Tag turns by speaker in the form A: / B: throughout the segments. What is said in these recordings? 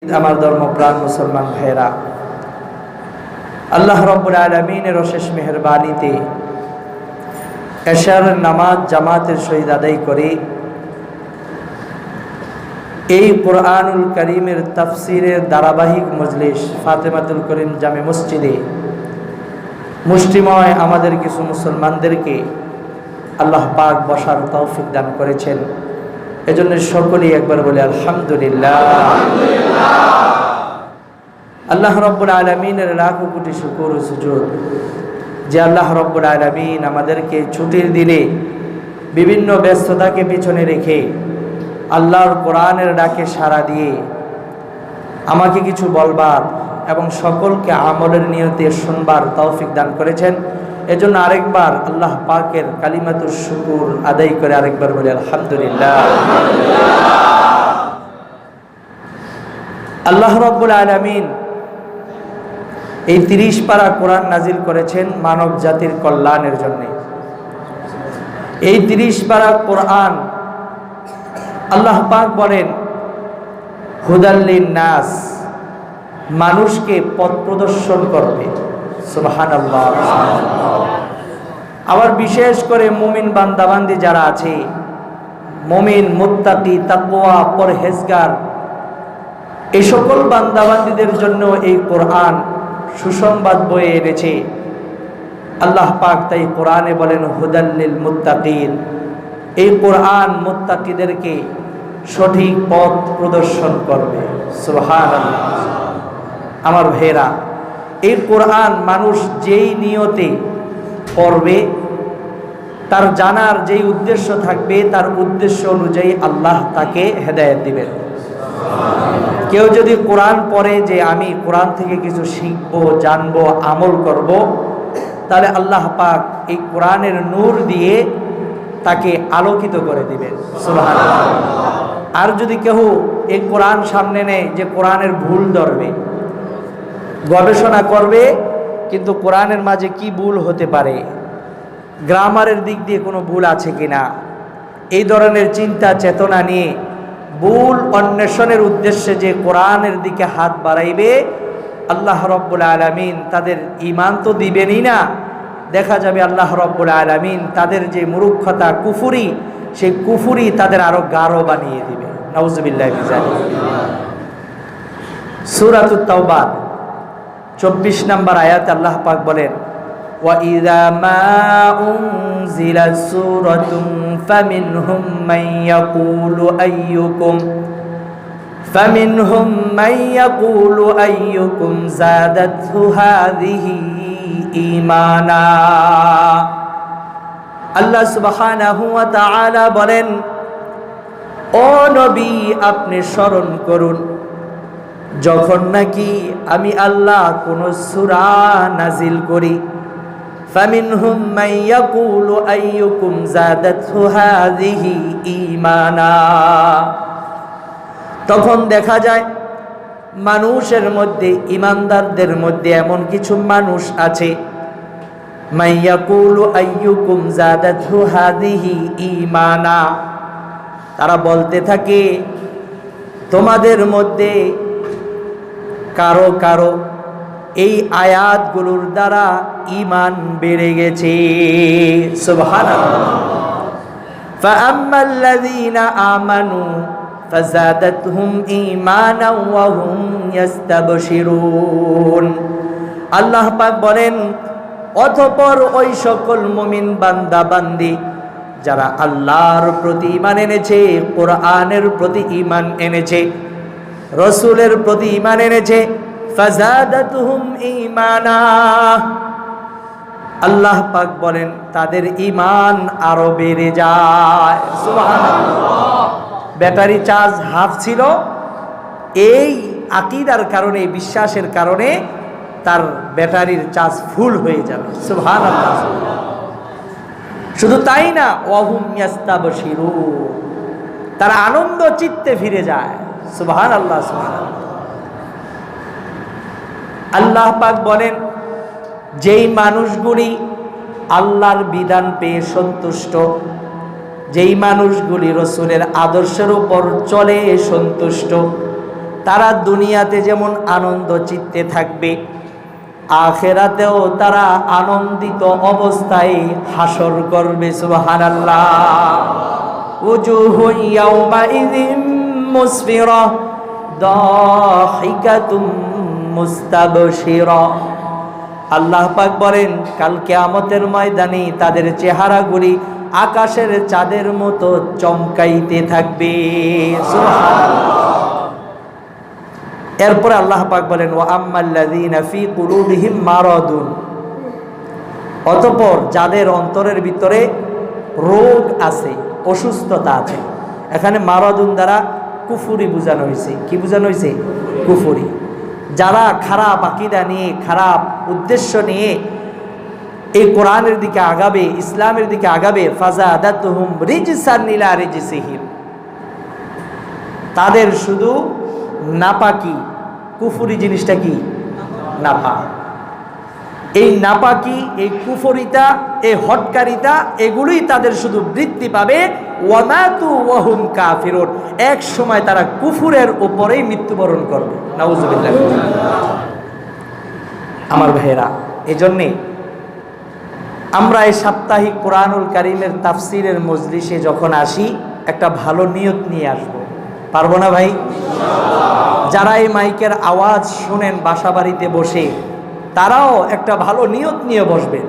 A: আমার ধর্মপ্রাণ মুসলমান ভাইরা, আল্লাহ রাব্বুল আলামিনের অশেষ মেহেরবানিতে এশার নামাজ জামাতের সহিত আদায় করে এই কোরআনুল কারীমের তাফসিরের ধারাবাহিক মজলিস ফাতেমাতুল করিম জামে মসজিদে মুষ্টিময় আমাদের কিছু মুসলমানদেরকে আল্লাহ পাক বসার তৌফিক দান করেছেন। এজন্য সকলেই একবার বলে আলহামদুলিল্লাহ। আল্লাহ রাব্বুল আলামিনের লাখো কোটি শুকর ও সুজুদ যে আল্লাহ রাব্বুল আলামিন আমাদেরকে ছুটির দিনে বিভিন্ন ব্যস্ততাকে পিছনে রেখে আল্লাহর কোরআনের ডাকে সাড়া দিয়ে আমাকে কিছু বলবার এবং সকলকে আমলের নিয়তে শুনবার তৌফিক দান করেছেন। এজন্য আরেকবার আল্লাহ পাকের কালিমাতুশ শুকুর আদায় করে আরেকবার বলে আলহামদুলিল্লাহ। আল্লাহ রাব্বুল আলামিন এই 30 পারা কোরআন নাজিল করেছেন মানব জাতির কল্যাণের জন্য। এই 30 পারা কোরআন আল্লাহ পাক বলেন হুদাল্লিন নাস, মানুষকে পথ প্রদর্শন করবে। সুবহানাল্লাহ। আবার বিশেষ করে মুমিন বান্দাবান্দি যারা আছে, মুমিন মুত্তাকি তাকওয়া পরহেজগার, এই সকল বান্দাবান্দিদের জন্য এই কোরআন সুসংবাদ বয়ে এনেছে। আল্লাহ পাক তাই কোরআনে বলেন হুদাল্লিল মুত্তাকিন, এই কোরআন মুত্তাকিদেরকে সঠিক পথ প্রদর্শন করবে। সুবহানাল্লাহ। আমার ভাইরা, এই কোরআন মানুষ যেই নিয়তে পড়বে, তার জানার যেই উদ্দেশ্য থাকবে, তার উদ্দেশ্য অনুযায়ী আল্লাহ তাকে হেদায়েত দিবেন। কেউ যদি কোরআন পড়ে যে আমি কোরআন থেকে কিছু শিখবো, জানবো, আমল করব, তাহলে আল্লাহ পাক এই কোরআনের নূর দিয়ে তাকে আলোকিত করে দিবেন। সুবহানাল্লাহ। আর যদি কেউ এই কোরআন সামনে নেয় যে কোরআনের ভুল ধরবে, গবেষণা করবে, কিন্তু কোরআনের মাঝে কি ভুল হতে পারে, গ্রামারের দিক দিয়ে কোনো ভুল আছে কিনা, এই ধরনের চিন্তা চেতনা নিয়ে ভুল অন্বেষণের উদ্দেশ্যে যে কোরআনের দিকে হাত বাড়াইবে, আল্লাহ রাব্বুল আলামিন তাদের ঈমান তো দিবেনই না, দেখা যাবে আল্লাহ রাব্বুল আলামিন তাদের যে মূর্খতা কুফরি, সেই কুফরি তাদের আরো গাঢ় বানিয়ে দিবে। নাউজুবিল্লাহি মিন যালিক। সূরাতুত তাওবা 24 নম্বর আয়াতে আল্লাহ পাক বলেন وَإِذَا مَا أُنْزِلَتْ سُورَةٌ فَمِنْهُمْ مَنْ يَقُولُ أَيُّكُمْ زَادَتْهُ هَذِهِ إِيمَانًا। আল্লাহ সুবহানাহু ওয়া তাআলা বলেন, ও নবী আপনি স্মরণ করুন যখন নাকি আমি আল্লাহ কোন সূরা নাজিল করি, ফামিনহুম মান ইয়াকুলু আইয়ুকুম যাদাতহু হাযিহি ঈমানা, তখন দেখা যায় মানুষের মধ্যে, ঈমানদারদের মধ্যে এমন কিছু মানুষ আছে, মান ইয়াকুলু আইয়ুকুম যাদাতহু হাযিহি ঈমানা, তারা বলতে থাকে তোমাদের মধ্যে কারো কারো এই আয়াতগুলোর দ্বারা ঈমান বেড়ে গেছে। সুবহানাল্লাহ। ফাআম্মাল্লাযীনা আমানু ফাযাদাতহুম ঈমানাও ওয়া হুম ইস্তাবশিরুন। আল্লাহ পাক বলেন, অতঃপর ওই সকল মুমিন বান্দা বান্দি যারা আল্লাহর প্রতি ঈমান এনেছে, কোরআনের প্রতি ঈমান এনেছে, রাসূলের প্রতি ঈমান এনেছে, ফাযাদাতুহুম ঈমানা, আল্লাহ পাক বলেন তাদের ঈমান আরো বেড়ে যায়। সুবহানাল্লাহ। ব্যাটারি চার্জ হাফ ছিল, এই আকীদার কারণে, বিশ্বাসের কারণে তার ব্যাটারির চার্জ ফুল হয়ে যাবে। সুবহানাল্লাহ। শুধু তাই না, ওয়া হুম ইস্তাবশিরুন, তারা আনন্দ চিত্তে ফিরে যায়। সুবহানাল্লাহ। সুবহানাল্লাহ। আল্লাহ পাক বলেন, যেই মানুষগুলি আল্লাহর বিধান পেয়ে সন্তুষ্ট, যেই মানুষগুলি রাসূলের আদর্শের উপর চলে সন্তুষ্ট, তারা দুনিয়াতে যেমন আনন্দ চিত্তে থাকবে, আখিরাতেও তারা আনন্দিত অবস্থায় হাসর করবে। সুবহানাল্লাহ। উজুহু ইয়াওমাইযিন মুসফিরা দাহিকাতুম মুস্তাবশিরা। আল্লাহ পাক বলেন, কাল কিয়ামতের ময়দানে তাদের চেহারাগুলি আকাশের চাঁদের মতো চমকাইতে থাকবে। সুবহানাল্লাহ। এরপরে আল্লাহ পাক বলেন, ওয়া আম্মাল্লাযীনা ফী কুলুবিহিম মারাদুন, অতঃপর যাদের অন্তরের ভিতরে রোগ আছে, অসুস্থতা আছে। এখানে মারাদুন দ্বারা কুফরি বোঝানো হয়েছে। কি বোঝানো হয়েছে? কুফরি। যারা খারাপ আকীদা নিয়ে, খারাপ উদ্দেশ্য নিয়ে এই কোরআনের দিকে আগাবে, ইসলামের দিকে আগাবে, ফাযাদাতুহুম রিজসান ইলা রিজসিহিম, তাদের শুধু নাপাকি, কুফরি জিনিসটা কি? নাপাক। এই নাপাকি, এই কুফরিতা, এই হটকারিতা, এগুলোই তাদের শুধু বৃদ্ধি পাবে। ওয়ামাতু ওয়াহুম কাফিরুন, এক সময় তারা কুফুরের উপরেই মৃত্যুবরণ করবে। নাউযুবিল্লাহ। আমার ভাইয়েরা, এজন্যে আমরা এই সাপ্তাহিক কোরআনুল কারীমের তাফসীরের মজলিসে যখন আসি, একটা ভালো নিয়ত নিয়ে আসবো। পারবো না ভাই? যারা এই মাইকের আওয়াজ শুনেন বাসা বাড়িতে বসে, তারাও একটা ভালো নিয়ত নিয়ে বসবে।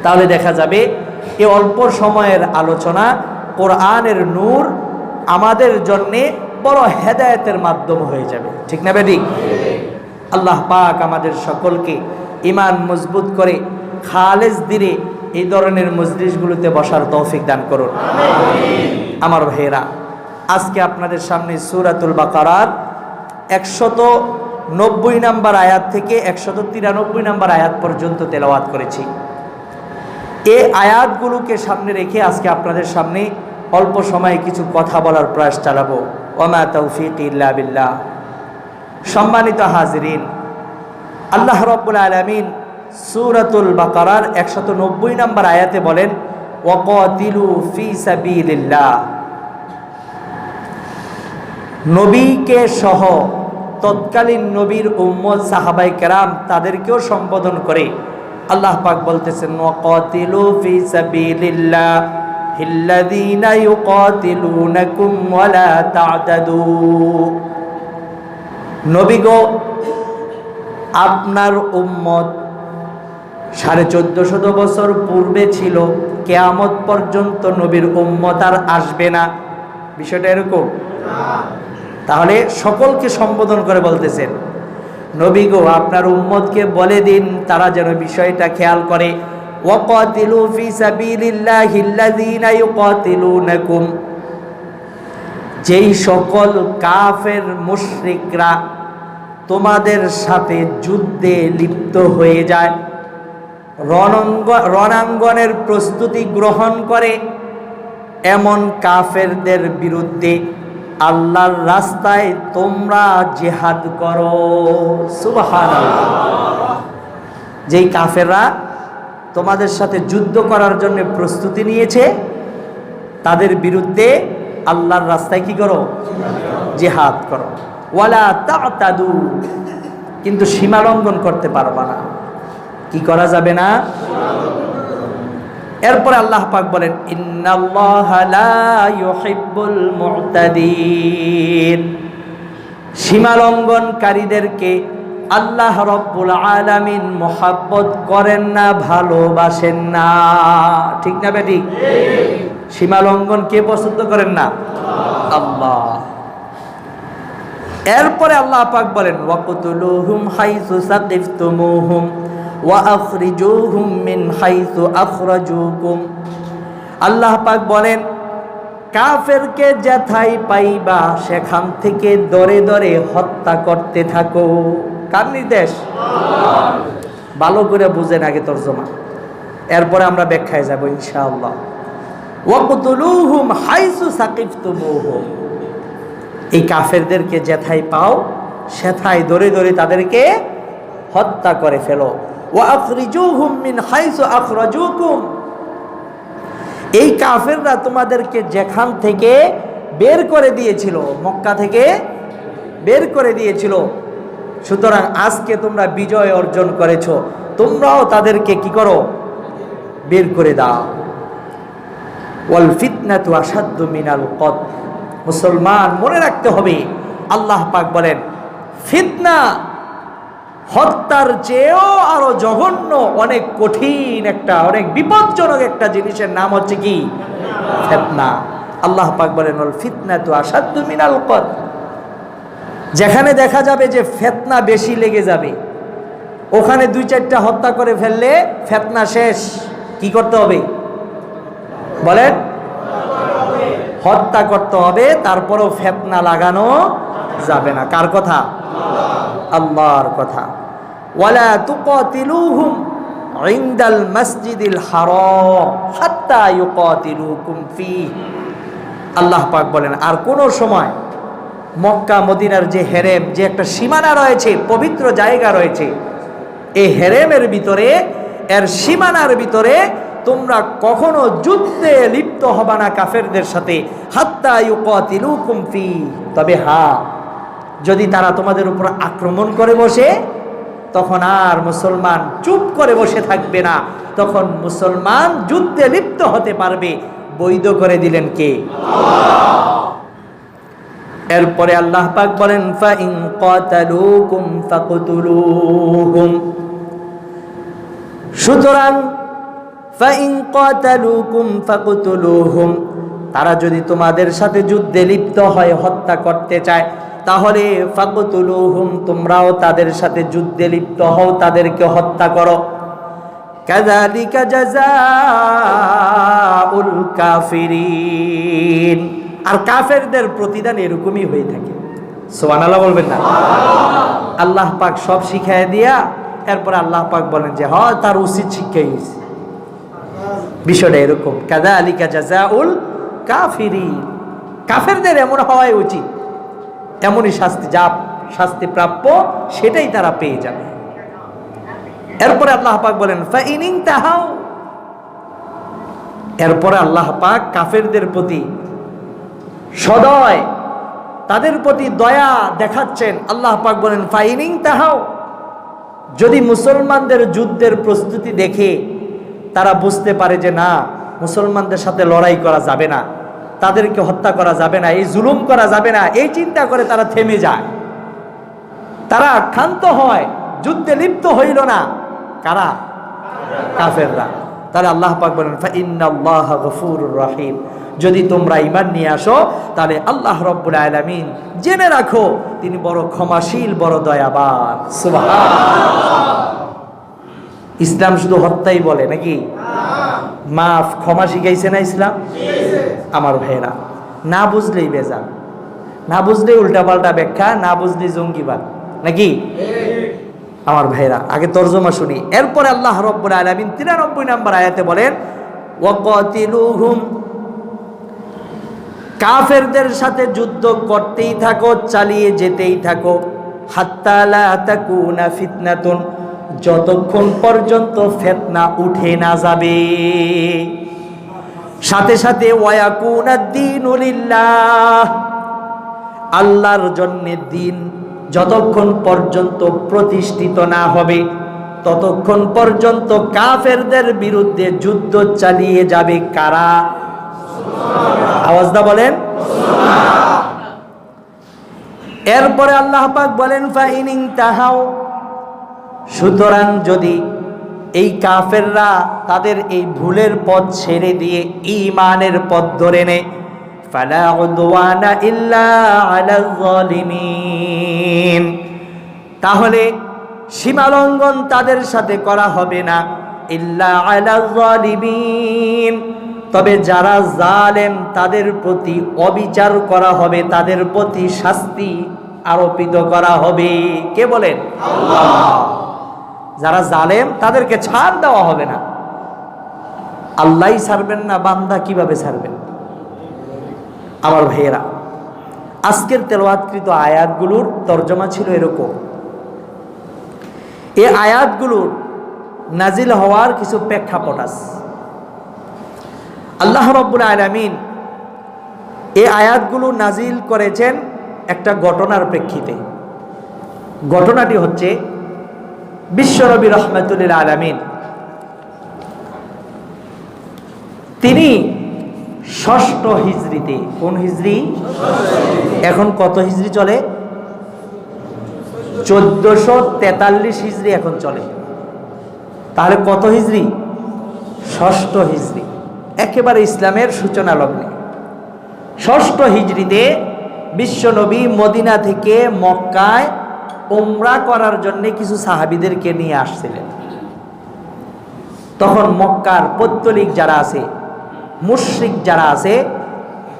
A: তাহলে দেখা যাবে এই অল্প সময়ের আলোচনা, কোরআনের নূর আমাদের জন্যে বড় হেদায়েতের মাধ্যম হয়ে যাবে। ঠিক না বেঠিক? আল্লাহ পাক আমাদের সকলকে ঈমান মজবুত করে খালেস দিলে এই ধরনের মজলিসগুলোতে বসার তৌফিক দান করুন। আমার ভাইয়েরা, আজকে আপনাদের সামনে সূরাতুল বাকারার 190 নম্বর আয়াত থেকে 193 নম্বর আয়াত পর্যন্ত তেলাওয়াত করেছি। এই আয়াতগুলোকে সামনে রেখে আজকে আপনাদের সামনে অল্প সময়ে কিছু কথা বলার প্রয়াস চালাবো। ওমা তাওফীকি ইল্লা বিল্লাহ। সম্মানিত হাজিরিন, আল্লাহ রাব্বুল আলামিন সূরাতুল বাকারার 190 নম্বর আয়াতে বলেন, ওয়াকাতিলু ফি সাবিলিল্লাহ। নবীকে সহ তৎকালীন নবীর উম্মত সাহাবায়ে কেরাম তাদেরকেও সম্বোধন করে আল্লাহ পাক বলতেছেন, ওয়াকাতিলু ফি সাবিলিল্লাহিল্লাযীনা ইউকাতিলুনাকুম ওয়ালা তা'তাদু। নবী গো, আপনার উম্মত 1450 বছর পূর্বে ছিল, কিয়ামত পর্যন্ত নবীর উম্মত আর আসবে না। বিষয়টা এরকম? তাহলে সকলকে সম্বোধন করে বলতেছেন, নবী গো, আপনার উম্মতকে বলে দিন তারা যেন বিষয়টা খেয়াল করে। ওয়াকাতিলু ফি সাবিলিল্লাহিল্লাযীনা ইউকাতিলুনাকুম, যেই সকল কাফের মুশরিকরা তোমাদের সাথে যুদ্ধে লিপ্ত হয়ে যায়, রণাঙ্গনের প্রস্তুতি গ্রহণ করে, এমন কাফেরদের বিরুদ্ধে আল্লাহর রাস্তায় তোমরা জিহাদ করো। সুবহানাল্লাহ। যেই কাফেররা তোমাদের সাথে যুদ্ধ করার জন্য প্রস্তুতি নিয়েছে, তাদের বিরুদ্ধে আল্লাহর রাস্তায় কি করো? জিহাদ করো। ওয়ালা তা'তাদু, কিন্তু সীমা লঙ্ঘন করতে পারবা না। কি করা যাবে না? এরপরে আল্লাহ পাক বলেন, ইন্নাল্লাহা লা ইউহিব্বুল মু'তাদিন। সীমা লঙ্ঘনকারীদেরকে আল্লাহ রাব্বুল আলামিন মুহাব্বত করেন না, ভালোবাসেন না। ঠিক না বেঠিক? সীমা লঙ্ঘন কে পছন্দ করেন না? আল্লাহ। এরপরে আল্লাহ পাক বলেন, ওয়াকতুলুহুম হাইসু সাকিফতুমুহুম ওয়া আখরিজুহুম মিন হাইসু আখরাজুকুম। আল্লাহ পাক বলেন, কাফেরকে যেথায় পাইবা সেখান থেকে দরে দরে হত্যা করতে থাকো। কার নির্দেশ? ভালো করে বুঝেন আগে তরজমা, এরপরে আমরা ব্যাখ্যায় যাব ইনশাআল্লাহ। ওয়াকতুলুহুম হাইসু সাকিফতুমুহুম, এই কাফেরদেরকে যেথায় পাও সেথায় দরে দরে তাদেরকে হত্যা করে ফেলো। ওয়া আখরিজুহুম মিন হাইসু আখরাজুকুম, এই কাফেররা তোমাদেরকে যেখান থেকে বের করে দিয়েছিল, মক্কা থেকে বের করে দিয়েছিল। সুতরাং আজকে তোমরা বিজয় অর্জন করেছো, তোমরাও তাদেরকে কি করো, বের করে দাও। ওয়াল ফিতনাতু আশাদ্দু মিনাল কতল। মুসলমান মনে রাখতে হবে, আল্লাহ পাক বলেন ফিতনা হত্যার চেয়েও আরো জঘন্য, অনেক কঠিন একটা, অনেক বিপজ্জনক একটা জিনিসের নাম হচ্ছে কি, ফিতনা। আল্লাহ পাক বলেন ওয়াল ফিতনাতু আশাদ্দু মিনাল কতল। যেখানে দেখা যাবে যে ফিতনা বেশি লেগে যাবে, ওখানে 2-4টা হত্যা করে ফেললে ফিতনা শেষ। কি করতে হবে বলেন? হত্যা করতে হবে, তারপরও ফিতনা লাগানো যাবে না। কার কথা? আল্লাহর কথা। ওয়ালা তুকাতিলুহুম ইনদাল মসজিদিল হারাম হাত্তা ইউকাতিলুকুম ফীহি। আল্লাহ পাক বলেন আর কোন সময় মক্কা মদিনার যে হেরেম, যে একটা সীমানা রয়েছে, পবিত্র জায়গা রয়েছে, এই হেরেমের ভিতরে, এর সীমানার ভিতরে তোমরা কখনো যুদ্ধে লিপ্ত হবা না কাফেরদের সাথে, হাত্তা ইউকাতিলুকুম ফি। তবে হ্যাঁ, যদি তারা তোমাদের উপর আক্রমণ করে বসে, তখন আর মুসলমান চুপ করে বসে থাকবে না, তখন মুসলমান যুদ্ধে লিপ্ত হতে পারবে। বৈধ করে দিলেন কে? এরপরে আল্লাহ পাক বলেন ফা ইন কাতালুকুম ফাকতুলুহুম। সুতরাং ফা ইন কাতালুকুম ফাকতুলুহুম, তারা যদি তোমাদের সাথে যুদ্ধে লিপ্ত হয়, হত্যা করতে চায়, তাহলে ফাকতুলুহুম, তোমরাও তাদের সাথে যুদ্ধে লিপ্ত হও, তাদেরকে হত্যা করো। কাযালিকা জাযাউল কাফিরিন। আর কাফেরদের প্রতিদান এরকমই হয়ে থাকে। সুবহানাল্লাহ বলবেন না? আল্লাহ পাক সব শিখায় দিয়া এরপর আল্লাহ পাক বলেন যে হ্যাঁ, তার উচিত শিক্ষাই হয়েছে। বিষয়টা এরকম, কাযালিকা জাযাউল কাফিরিন। কাফেরদের এমন হওয়াই উচিত, এমনই শাস্তি, যা শাস্তি প্রাপ্য সেটাই তারা পেয়ে যাবে। এরপরে আল্লাহ পাক বলেন ফা ইন ইনতাহাউ। এরপরে আল্লাহ পাক কাফেরদের প্রতি সদয়, তাদের প্রতি দয়া দেখাচ্ছেন। আল্লাহ পাক বলেন ফা ইন ইনতাহাউ, যদি মুসলমানদের যুদ্ধের প্রস্তুতি দেখে তারা বুঝতে পারে যে না, মুসলমানদের সাথে লড়াই করা যাবে না, তাদেরকে হত্যা করা যাবে না, এই জুলুম করা যাবে না, এই চিন্তা করে তারা থেমে যায়, তারা ক্ষান্ত হয়, যুদ্ধে লিপ্ত হইল না। কারা? কাফেররা। তাহলে আল্লাহ পাক বলেন ফা ইন্নাল্লাহা গফুরুর রহিম। যদি তোমরা ঈমান নিয়ে আসো, তাহলে আল্লাহ রাব্বুল আলামিন জেনে রাখো তিনি বড় ক্ষমাশীল, বড় দয়াবান। সুবহানাল্লাহ। ইসলাম শুধু হত্যাই বলে নাকি? মাফ, ক্ষমা শিখাইছে না ইসলাম? আমার ভাইরা, না বুঝলেই বেজার, না বুঝলেই উল্টাপাল্টা ব্যাখ্যা, না বুঝলেই জঙ্গিবাদ নাকি? আমার ভাইরা, আগে তরজমা শুনি। এরপরে আল্লাহ রাব্বুল আলামিন 93 নম্বর আয়াতে বলেন ওয়াকাতিলুহুম, কাফেরদের সাথে যুদ্ধ করতেই থাকো, চালিয়ে যেতেই থাকো, হাত্তা লা তাকুনা ফিতনাতুন, যতক্ষণ পর্যন্ত ফিতনা উঠে না যাবে। সাথে সাথে ওয়ায়াকুনাদ-দীনু লিল্লাহ, আল্লাহর জন্য দিন যতক্ষণ পর্যন্ত প্রতিষ্ঠিত না হবে, ততক্ষণ পর্যন্ত কাফেরদের বিরুদ্ধে যুদ্ধ চালিয়ে যাবে কারা? আওয়াজটা বলেন। এরপরে আল্লাহ পাক বলেন ফা ইন ইনতাহাউ, সুতরাং যদি এই কাফেররা তাদের এই ভুলের পথ ছেড়ে দিয়ে ঈমানের পথ ধরে নেয়, ফালা উদওয়ানা ইল্লা আলাল যালিমিন, তাহলে সীমালঙ্ঘন তাদের সাথে করা হবে না, ইল্লা আলাল যালিমিন, তবে যারা জালেম তাদের প্রতি অবিচার করা হবে, তাদের প্রতি শাস্তি আরোপিত করা হবে। কে বলেন? আল্লাহ। যারা জালেম তাদেরকে ছাড় দেওয়া হবে না। আল্লাহই ছাড়বেন না, বান্দা কিভাবে ছাড়বেন? আমার ভাইয়েরা, আজকের তেলাওয়াতকৃত আয়াতগুলোর তরজমা ছিল এরকম। এই আয়াতগুলোর নাজিল হওয়ার কিছু প্রেক্ষাপট আছে। আল্লাহ রাব্বুল আলামিন এই আয়াতগুলো নাজিল করেছেন একটা ঘটনার প্রেক্ষিতে। ঘটনাটি হচ্ছে বিশ্বনবী রহমাতুল্লিল আলামিন তিনি ৬ষ্ঠ হিজরিতে, কোন হিজরি? এখন কত হিজরি চলে? ১৪৪৩ হিজরি এখন চলে। তাহলে কত হিজরি? ৬ষ্ঠ হিজরি, একেবারে ইসলামের সূচনা লগ্নে। ৬ষ্ঠ হিজরিতে বিশ্বনবী মদিনা থেকে মক্কায় উমরা করার জন্য কিছু সাহাবীদেরকে নিয়ে আসছিলেন। তখন মক্কার পৌত্তলিক যারা আছে, মুশরিক যারা আছে,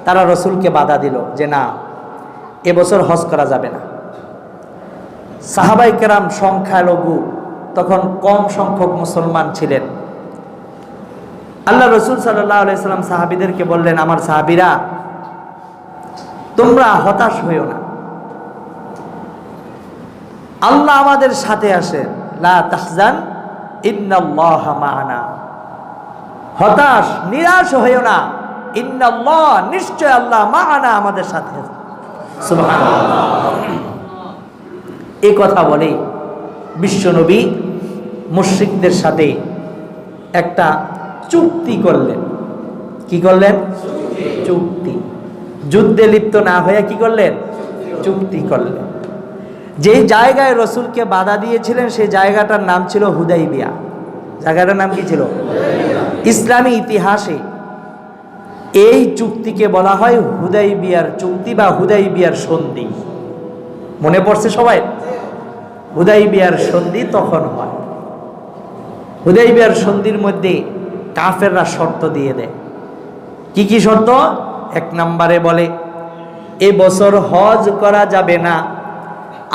A: তারা রসুলকে বাধা দিল যে না, এবছর হজ করা যাবে না। সাহাবায়ে কেরাম সংখ্যালঘু, তখন কম সংখ্যক মুসলমান ছিলেন। আল্লাহ রসুল সাল্লাল্লাহু আলাইহি সাল্লাম সাহাবীদেরকে বললেন, আমার সাহাবীরা, তোমরা হতাশ হইও না, আল্লাহ আমাদের সাথে আসে, লা তাহজান ইন্নাল্লাহা মা'ানা। হতাশ নিরাশ হইও না, ইন্নাল্লাহ, নিশ্চয় আল্লাহ, মা'ানা, আমাদের সাথে আছে। সুবহানাল্লাহ। এই কথা বলে বিশ্বনবী মুশরিকদের সাথে একটা চুক্তি করলেন। কি করলেন? চুক্তি। যুদ্ধে লিপ্ত না হয়ে কি করলেন? চুক্তি করলেন। যেই জায়গায় রসুলকে বাধা দিয়েছিলেন সেই জায়গাটার নাম ছিল হুদাইবিয়া। জায়গাটার নাম কি ছিল? ইসলামী ইতিহাসে এই চুক্তিকে বলা হয় হুদাইবিয়ার চুক্তি বা হুদাইবিয়ার সন্ধি। মনে পড়ছে সবাই? হুদাইবিয়ার সন্ধি তখন হয়। হুদাইবিয়ার সন্ধির মধ্যে কাফেররা শর্ত দিয়ে দেয়। কি কি শর্ত? ১ নম্বরে বলে, এ বছর হজ করা যাবে না,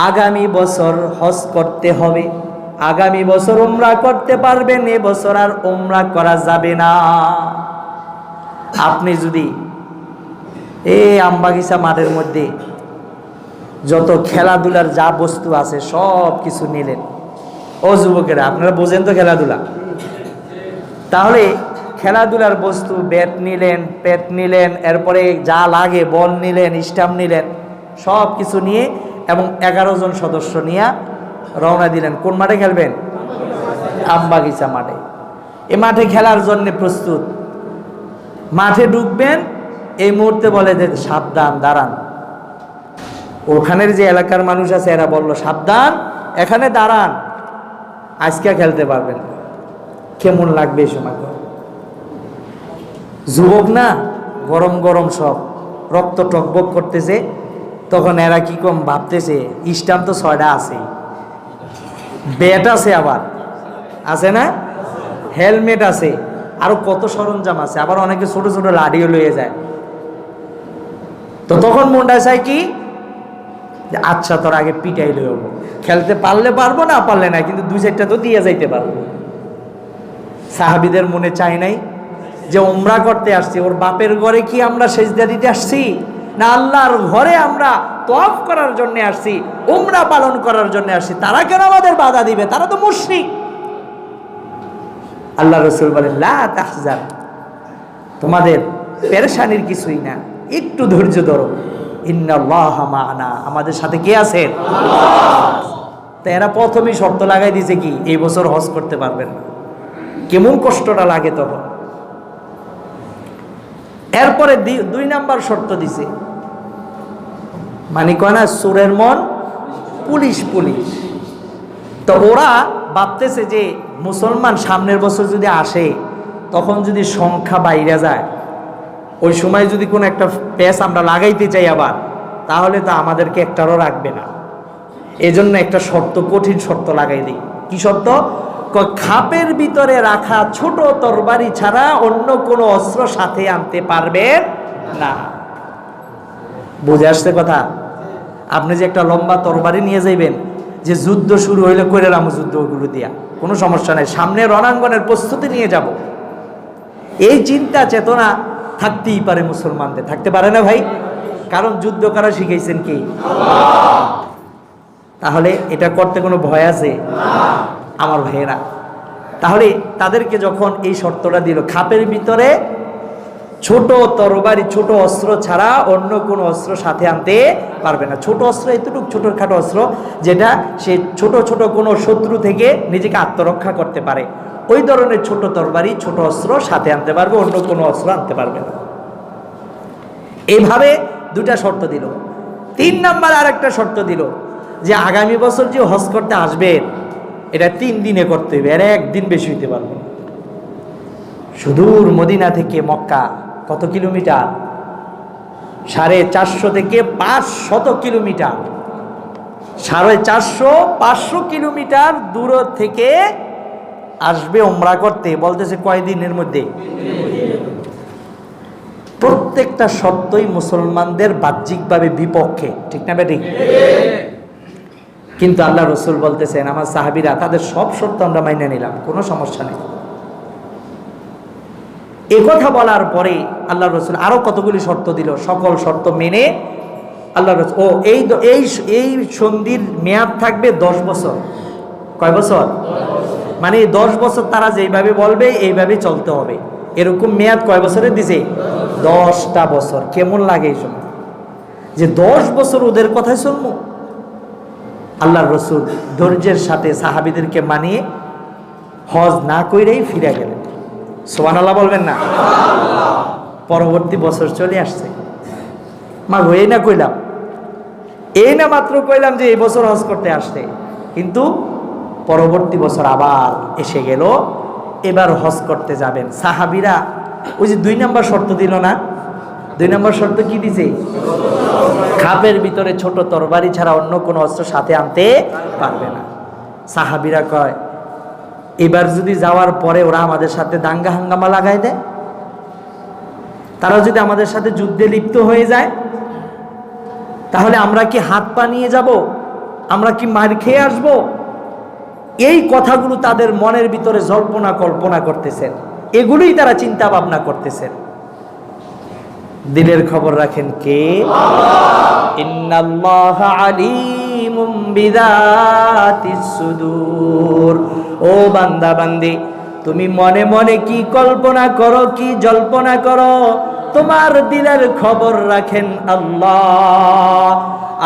A: আগামী বছর হজ করতে হবে। আগামী বছর উমরা করতে পারবেন, এ বছর আর উমরা করা যাবে না। আপনি যদি এই আমবাগিচা মাঠের মধ্যে যত খেলাধুলার যা বস্তু আছে সব কিছু নিলেন, ও যুবকেরা আপনারা বোঝেন তো খেলাধুলা, তাহলে খেলাধুলার বস্তু ব্যাট নিলেন, প্যাট নিলেন, এরপরে যা লাগে বল নিলেন, স্টাম্প নিলেন, সব কিছু নিয়ে এবং 11 জন সদস্য নিয়ে রওনা দিলেন। কোন মাঠে খেলবেন? আমবাগিচা মাঠে। এ মাঠে খেলার জন্য প্রস্তুত। মাঠে ঢুকবেন, এই মুহূর্তে বলে যে সাবধান, দাঁড়ান। ওখানের যে এলাকার মানুষ আছে এরা বলল, সাবধান, এখানে দাঁড়ান, আজকে খেলতে পারবেন। কেমন লাগবে এই সময়? যুবক না, গরম গরম সব, রক্ত টকবক করতেছে। তখন এরা কি কম ভাবতেছে, স্টাম্প তো 6টা আছে, ব্যাট আছে, আবার আছে না, হেলমেট আছে, আরো কত সরঞ্জাম আছে, আবার অনেকে ছোট ছোট লাঠিও লয়ে যায়। তো তখন মনটা চাই কি, আচ্ছা তোর আগে পিটাই লইব, খেলতে পারলে পারবো, না পারলে না, কিন্তু 2-4টা তো দিয়ে যাইতে পারবো। সাহাবীদের মনে চাই নাই যে উমরা করতে আসছি, ওর বাপের ঘরে কি আমরা সেজদা দিতে আসছি, না আল্লাহর ঘরে আমরা তওয়াফ করার জন্য আসছি, উমরা পালন করার জন্য আসছি, তারা কেন আমাদের বাধা দিবে? তারা তো মুশরিক। আল্লাহ রাসূল বলেন, লা তাহজান, তোমাদের পেরেশানির কিছুই না, একটু ধৈর্য ধরো, ইন্নাল্লাহা মা'ানা, আমাদের সাথে কে আছেন? আল্লাহ। তো এরা প্রথমেই শর্ত লাগাই দিয়েছে কি, এই বছর হজ করতে পারবেন না। কেমন কষ্টটা লাগে তখন। এরপরে 2 নাম্বার শর্ত দিছে, মানে কয় না চোরের মন পুলিশ পুলিশ। তো ওরা ভাবতেছে যে মুসলমান সামনের বছর যদি আসে, তখন যদি সংখ্যা বাইরে যায়, ওই সময় যদি কোনো একটা প্যাচ আমরা লাগাইতে চাই আবার, তাহলে তো আমাদেরকে একটারও রাখবে না। এজন্য একটা শর্ত, কঠিন শর্ত লাগাই দিই। কি শর্ত? খাপের ভিতরে রাখা ছোট তরবারি ছাড়া অন্য কোনো অস্ত্র সাথে আনতে পারবেন না। বুঝে আসছে কথা? আপনি যে একটা লম্বা তরবারি নিয়ে যাইবেন, যে যুদ্ধ শুরু হইলে করে রামু যুদ্ধগুলো দিয়া, কোনো সমস্যা নাই, সামনে রণাঙ্গনের প্রস্তুতি নিয়ে যাব, এই চিন্তা চেতনা থাকতেই পারে মুসলমানদের। থাকতে পারে না ভাই? কারণ যুদ্ধ করা শিখাইছেন কি? আল্লাহ। তাহলে এটা করতে কোনো ভয় আছে? আমার ভাইয়েরা, তাহলে তাদেরকে যখন এই শর্তটা দিল, খাপের ভিতরে ছোট তরবারি, ছোট অস্ত্র ছাড়া অন্য কোনো অস্ত্র সাথে আনতে পারবে না। ছোট অস্ত্র এতটুকু ছোটখাটো অস্ত্র যেটা সে ছোট ছোট কোনো শত্রু থেকে নিজেকে আত্মরক্ষা করতে পারে, ওই ধরনের ছোট তরবারি, ছোট অস্ত্র সাথে আনতে পারবে, অন্য কোনো অস্ত্র আনতে পারবে না। এইভাবে দুটা শর্ত দিল। 3 নাম্বার আর একটা শর্ত দিল যে আগামী বছর যে হজ করতে আসবেন এটা 3 দিনে করতে হবে, এর একদিন বেশি হইতে পারবে না। সুদূর মদিনা থেকে মক্কা কত কিলোমিটার? 450 থেকে 500 কিলোমিটার। 450-500 কিলোমিটার দূর থেকে আসবে উমরা করতে, বলতেছে কয়দিনের মধ্যে? প্রত্যেকটা শর্তই মুসলমানদের বাহ্যিকভাবে বিপক্ষে, ঠিক না বেঠিক? কিন্তু আল্লাহ রসুল বলতেছেন আমার সাহাবীরা তাদের সব শর্ত আমরা মাইনে নিলাম, কোনো সমস্যা নেই। এ কথা বলার পরে আল্লাহ রসুল আরো কতগুলি শর্ত দিল, সকল শর্ত মেনে আল্লাহ রসুল এই সন্ধির মেয়াদ থাকবে 10 বছর। কয় বছর? মানে 10 বছর তারা যেইভাবে বলবে এইভাবে চলতে হবে, এরকম মেয়াদ কয় বছরের দিছে? 10টা বছর। কেমন লাগে এই সময় যে 10 বছর ওদের কথাই শুনবো? আল্লাহ রসুল ধৈর্যের সাথে সাহাবীদেরকে মানিয়ে হজ না কইরেই ফিরে গেলেন। সুবহানাল্লাহ বলবেন না? পরবর্তী বছর চলে আসছে। মা এই না কইলাম, এই না মাত্র কইলাম যে এই বছর হজ করতে আসছে, কিন্তু পরবর্তী বছর আবার এসে গেল, এবার হজ করতে যাবেন। সাহাবীরা ওই যে 2 নম্বর শর্ত দিল না, 2 নম্বর শর্ত কি দিছে? খাপের ভিতরে ছোট তরবারি ছাড়া অন্য কোনো অস্ত্র সাথে আনতে পারবে না। সাহাবীরা কয় এবার যদি যাওয়ার পরে ওরা আমাদের সাথে দাঙ্গা হাঙ্গামা লাগাই দেয়, তারা যদি আমাদের সাথে যুদ্ধে লিপ্ত হয়ে যায়, তাহলে আমরা কি হাত পা নিয়ে যাব? আমরা কি মার খেয়ে আসব? এই কথাগুলো তাদের মনের ভিতরে জল্পনা কল্পনা করতেছেন, এগুলোই তারা চিন্তা ভাবনা করতেছেন। দিলের খবর রাখেন কে? ইন্নাল্লাহা আলিমুম বিযাতিস সুদূর। ও বান্দা বান্দি, তুমি মনে মনে কি কল্পনা করো, কি জল্পনা করো, তোমার দিলের খবর রাখেন আল্লাহ।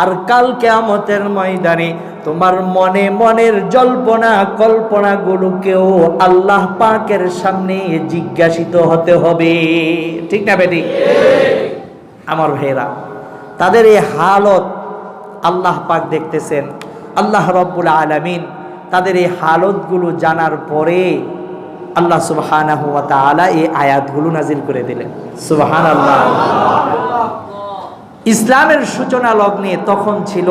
A: আর কাল কিয়ামতের ময়দানে তোমার মনে মনের জল্পনা কল্পনা গুলোকেও আল্লাহ পাকের সামনে জিজ্ঞাসিত হতে হবে, ঠিক না বেটি? আমার ভাইরা, তাদের এই হালত আল্লাহ পাক দেখতেছেন। আল্লাহ রাব্বুল আলামিন তাদের এই হালতগুলো জানার পরে আল্লাহ সুবহানাহু ওয়া তাআলা এই আয়াতগুলো নাজিল করে দিলেন। সুবহানাল্লাহ। ইসলামের সূচনা লগ্নে তখন ছিল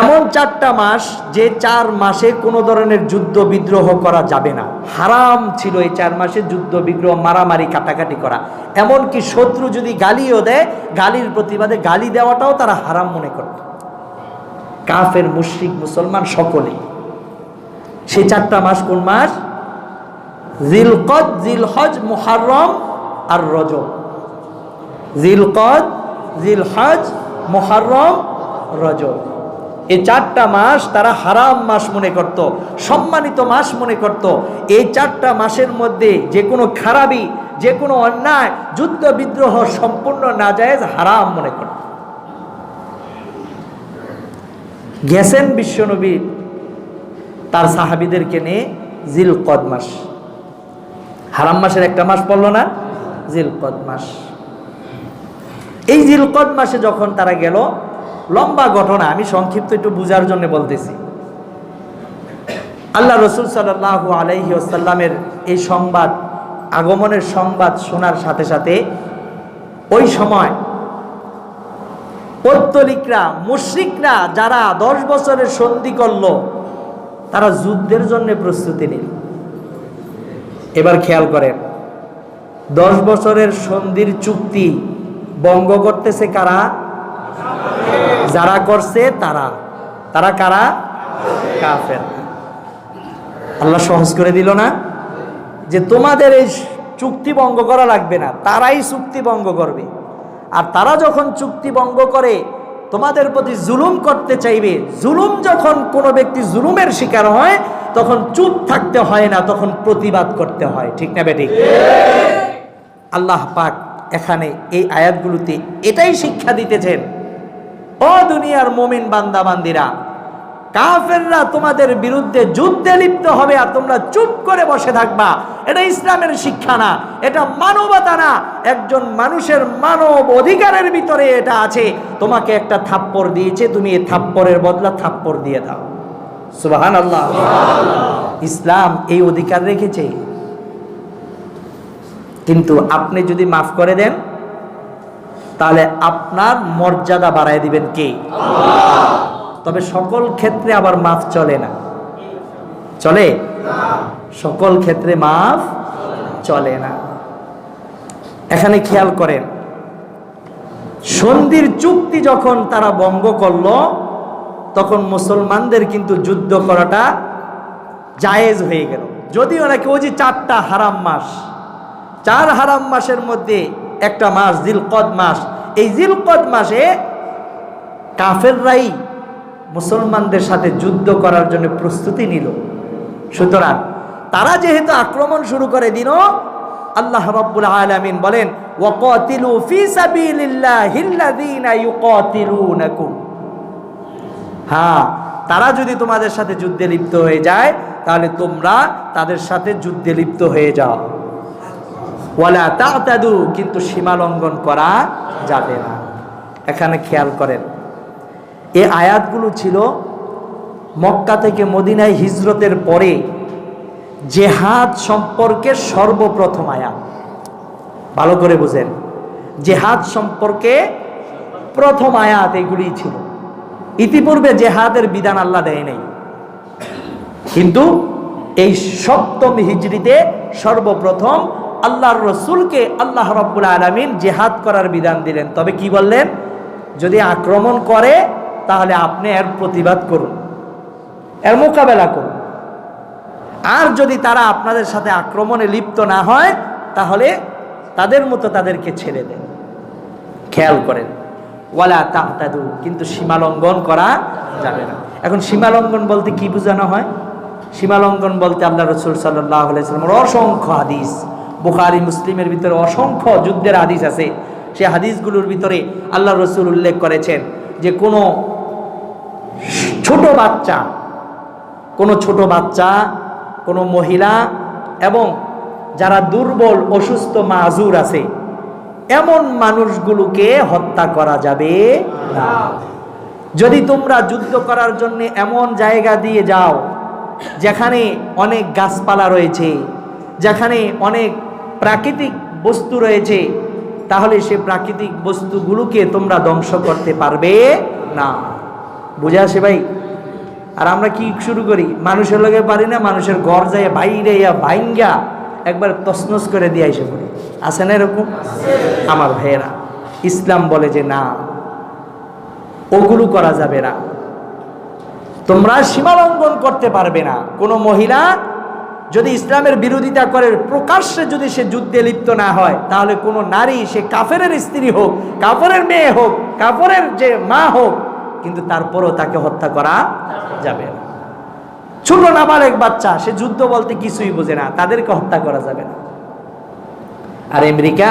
A: এমন 4টা মাস যে 4 মাসে কোনো ধরনের যুদ্ধ বিদ্রোহ করা যাবে না, হারাম ছিল এই 4 মাসে যুদ্ধ বিগ্রহ, মারামারি, কাটাকাটি করা। এমনকি শত্রু যদি গালিও দেয়, গালির প্রতিবাদে গালি দেওয়াটাও তারা হারাম মনে করত, কাফের, মুশরিক, মুসলমান সকলে। সেই 4টা মাস কোন মাস? জিলকদ, জিলহজ, মুহররম আর রজব। জিলকদ, জিলহজ, মুহররম, রজব, এই 4টা মাস তারা হারাম মাস মনে করত, সম্মানিত মাস মনে করত। এই 4টা মাসের মধ্যে যে কোনো খারাপি, যে কোনো অন্যায়, যুদ্ধ বিদ্রোহ সম্পূর্ণ নাজায়েজ, হারাম মনে করত। গেছেন বিশ্বনবী তার সাহাবীদেরকে নিয়ে জিলকদ মাস, হারাম মাসের একটা মাস পড়লো না, জিলকদ মাস। এই জিলকদ মাসে যখন তারা গেল, লম্বা ঘটনা, আমি সংক্ষিপ্ত একটু বুঝার জন্য বলতেছি। আল্লাহ রসুল সাল্লাল্লাহু আলাইহি ওয়াসাল্লামের এই সংবাদ, আগমনের সংবাদ শোনার সাথে সাথে ওই সময় পৌত্তলিকরা, মুশরিকরা যারা 10 বছরের সন্ধি করলো, তারা যুদ্ধের জন্য প্রস্তুতি নিল। এবার খেয়াল করেন, 10 বছরের সন্ধির চুক্তি ভঙ্গ করতেছে কারা? যারা করছে তারা। তারা কারা? কাফের। আল্লাহ সহজ করে দিল না যে তোমাদের এই চুক্তি ভঙ্গ করা লাগবে না, তারাই চুক্তি ভঙ্গ করবে। আর তারা যখন চুক্তি ভঙ্গ করে তোমাদের প্রতি জুলুম করতে চাইবে, জুলুম যখন কোনো ব্যক্তি জুলুমের শিকার হয়, তখন চুপ থাকতে হয় না, তখন প্রতিবাদ করতে হয়। ঠিক না বেঠিক? আল্লাহ পাক এখানে এই আয়াতগুলোতে এটাই শিক্ষা দিতেছেন, ও দুনিয়ার মুমিন বান্দা বান্দিরা, কাফেররা তোমাদের বিরুদ্ধে যুদ্ধে লিপ্ত হবে আর তোমরা চুপ করে বসে থাকবা, এটা ইসলামের শিক্ষা না, এটা মানবতা না। একজন মানুষের মানব অধিকারের ভিতরে এটা আছে। তোমাকে একটা থাপ্পড় দিয়েছে, তুমি এই থাপ্পড়ের বদলা থাপ্পড় দিয়ে দাও। সুবহানাল্লাহ। ইসলাম এই অধিকার রেখেছে। কিন্তু আপনি যদি মাফ করে দেন তাহলে আপনার মর্যাদা বাড়ায় দিবেন কে? আল্লাহ। তবে সকল ক্ষেত্রে আবার মাফ চলে না। চলে? সকল ক্ষেত্রে মাফ চলে না। এখানে খেয়াল করেন, সন্ধির চুক্তি যখন তারা ভঙ্গ করলো তখন মুসলমানদের কিন্তু যুদ্ধ করাটা জায়েজ হয়ে গেল। যদিও নাকি ওই যে 4টা হারাম মাস, 4 হারাম মাসের মধ্যে একটা মাস জিলকদ মাস, এই জিলকদ মাসে কাফেররাই মুসলমানদের সাথে যুদ্ধ করার জন্য প্রস্তুতি নিল। সুতরাং তারা যেহেতু আক্রমণ শুরু করে দিল, আল্লাহ রাব্বুল আলামিন বলেন, ওয়াকাতিলু ফি সাবিলিল্লাহিল্লাযীনা ইউকাতিলুনাকুম। হ্যাঁ, তারা যদি তোমাদের সাথে যুদ্ধে লিপ্ত হয়ে যায় তাহলে তোমরা তাদের সাথে যুদ্ধে লিপ্ত হয়ে যাও। ওয়ালা তা'তাদু, কিন্তু সীমা লঙ্ঘন করা যাবে না। এখানে খেয়াল করেন, এই আয়াতগুলো ছিল মক্কা থেকে মদিনায় হিজরতের পরে জেহাদ সম্পর্কে সর্বপ্রথম আয়াত। ভালো করে বুঝেন, জেহাদ সম্পর্কে প্রথম আয়াত এগুলি ছিল। ইতিপূর্বে জেহাদের বিধান আল্লাহ দেয় নাই, কিন্তু এই 7ম হিজরিতে সর্বপ্রথম আল্লাহর রসুলকে আল্লাহ রাব্বুল আলামিন জেহাদ করার বিধান দিলেন। তবে কি বললেন? যদি আক্রমণ করে তাহলে আপনি এর প্রতিবাদ করুন, এর মোকাবেলা করুন। আর যদি তারা আপনাদের সাথে আক্রমণে লিপ্ত না হয় তাহলে তাদের মতো তাদেরকে ছেড়ে দেন। খেয়াল করেন, ওয়ালা তা'তাদু, কিন্তু সীমা লঙ্ঘন করা যাবে না। এখন সীমা লঙ্ঘন বলতে কি বোঝানো হয়? সীমা লঙ্ঘন বলতে আল্লাহ রাসূল সাল্লাল্লাহু আলাইহি ওয়াসাল্লামের অসংখ্য হাদিস, বুখারী মুসলিমের ভিতরে অসংখ্য যুদ্ধের হাদিস আছে। সেই হাদিসগুলোর ভিতরে আল্লাহ রাসূল উল্লেখ করেছেন যে কোনো ছোট বাচ্চা, কোনো মহিলা এবং যারা দুর্বল, অসুস্থ, মাযুর আছে, এমন মানুষগুলোকে হত্যা করা যাবে না। যদি তোমরা যুদ্ধ করার জন্য এমন জায়গা দিয়ে যাও যেখানে অনেক গাছপালা রয়েছে, যেখানে অনেক প্রাকৃতিক বস্তু রয়েছে, তাহলে সে প্রাকৃতিক বস্তুগুলোকে তোমরা ধ্বংস করতে পারবে না। বুঝে আসে ভাই? আর আমরা কি শুরু করি? মানুষের লগে পারি না, মানুষের ঘর যায় বাইরে ভাইঙ্গা একবার তছনছ করে দিয়ে এসে পড়ি। আছে না এরকম? আমার ভাইয়েরা, ইসলাম বলে যে না, ওগুলো করা যাবে না। তোমরা সীমা লঙ্ঘন করতে পারবে না। কোনো মহিলা যদি ইসলামের বিরোধিতা করে, প্রকাশ্যে যদি সে যুদ্ধে লিপ্ত না হয়, তাহলে কোনো নারী, সে কাফেরের স্ত্রী হোক, কাফেরের মেয়ে হোক, কাফেরের যে মা হোক, কিন্তু তারপরও তাকে হত্যা করা যাবে না। ছোট নাবালেগ বাচ্চা, সে যুদ্ধ বলতে কিছুই বোঝে না, তাদেরকে হত্যা করা যাবে না। আর আমেরিকা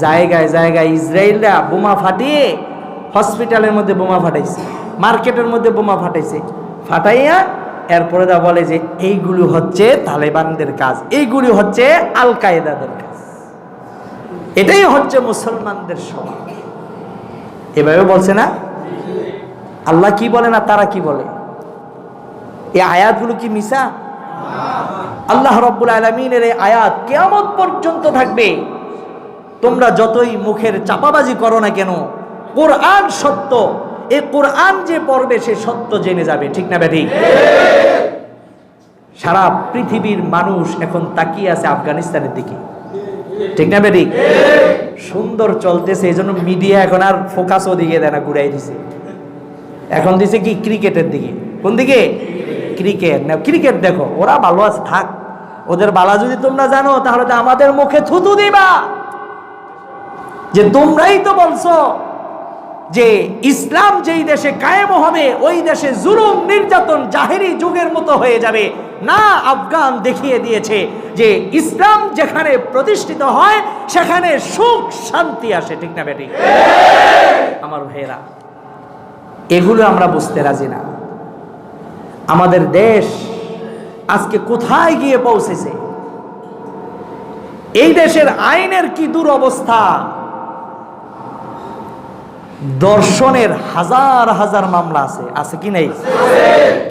A: জায়গায় জায়গায় ইসরায়েলরা বোমা ফাটিয়ে হসপিটালের মধ্যে বোমা ফাটাইছে, মার্কেটের মধ্যে বোমা ফাটাইছে, ফাটাইয়া এরপরে দা বলে যে এইগুলো হচ্ছে তালেবানদের কাজ, এইগুলি হচ্ছে আল কায়েদাদের কাজ, এটাই হচ্ছে মুসলমানদের স্বভাব। এভাবে বলছে না? আল্লাহ কি বলে না তারা কি বলে? এই আয়াতগুলো কি মিছা? আল্লাহ রাব্বুল আলামিনের এই আয়াত কিয়ামত পর্যন্ত থাকবে। তোমরা যতই মুখের চাপাবাজি করো না কেন, কোরআন সত্য। এই কোরআন যে পড়বে সে সত্য জেনে যাবে। ঠিক না বেঠি? সারা পৃথিবীর মানুষ এখন তাকিয়ে আছে আফগানিস্তানের দিকে। ঠিক না বেঠি? সুন্দর চলতেছে, এই জন্য মিডিয়া এখন আর ফোকাস ওদিকে দেয় না, ঘুরাই দিছে। এখন দিছে কি ক্রিকেটের দিকে। কোন দিকে? ক্রিকেট। না, ক্রিকেট দেখো, ওরা ভালো আছে, থাক। ওদের বালা যদি তোমরা জানো তাহলে তো আমাদের মুখে থুতু দিবা যে তোমরাই তো বলছো যে ইসলাম যেই দেশে কায়েম হবে ওই দেশে জুলুম নির্যাতন জাহেরি যুগের মতো হয়ে যাবে না। আফগান দেখিয়ে দিয়েছে যে ইসলাম যেখানে প্রতিষ্ঠিত হয় সেখানে সুখ শান্তি আসে। ঠিক না বেটি? আমার ভাইয়েরা, এগুলো আমরা বুঝতে রাজি না। আমাদের দেশ আজকে কোথায় গিয়ে পৌঁছেছে? এই দেশের আইনের কি দুরবস্থা! দর্শনের হাজার হাজার মামলা আছে কি নাই?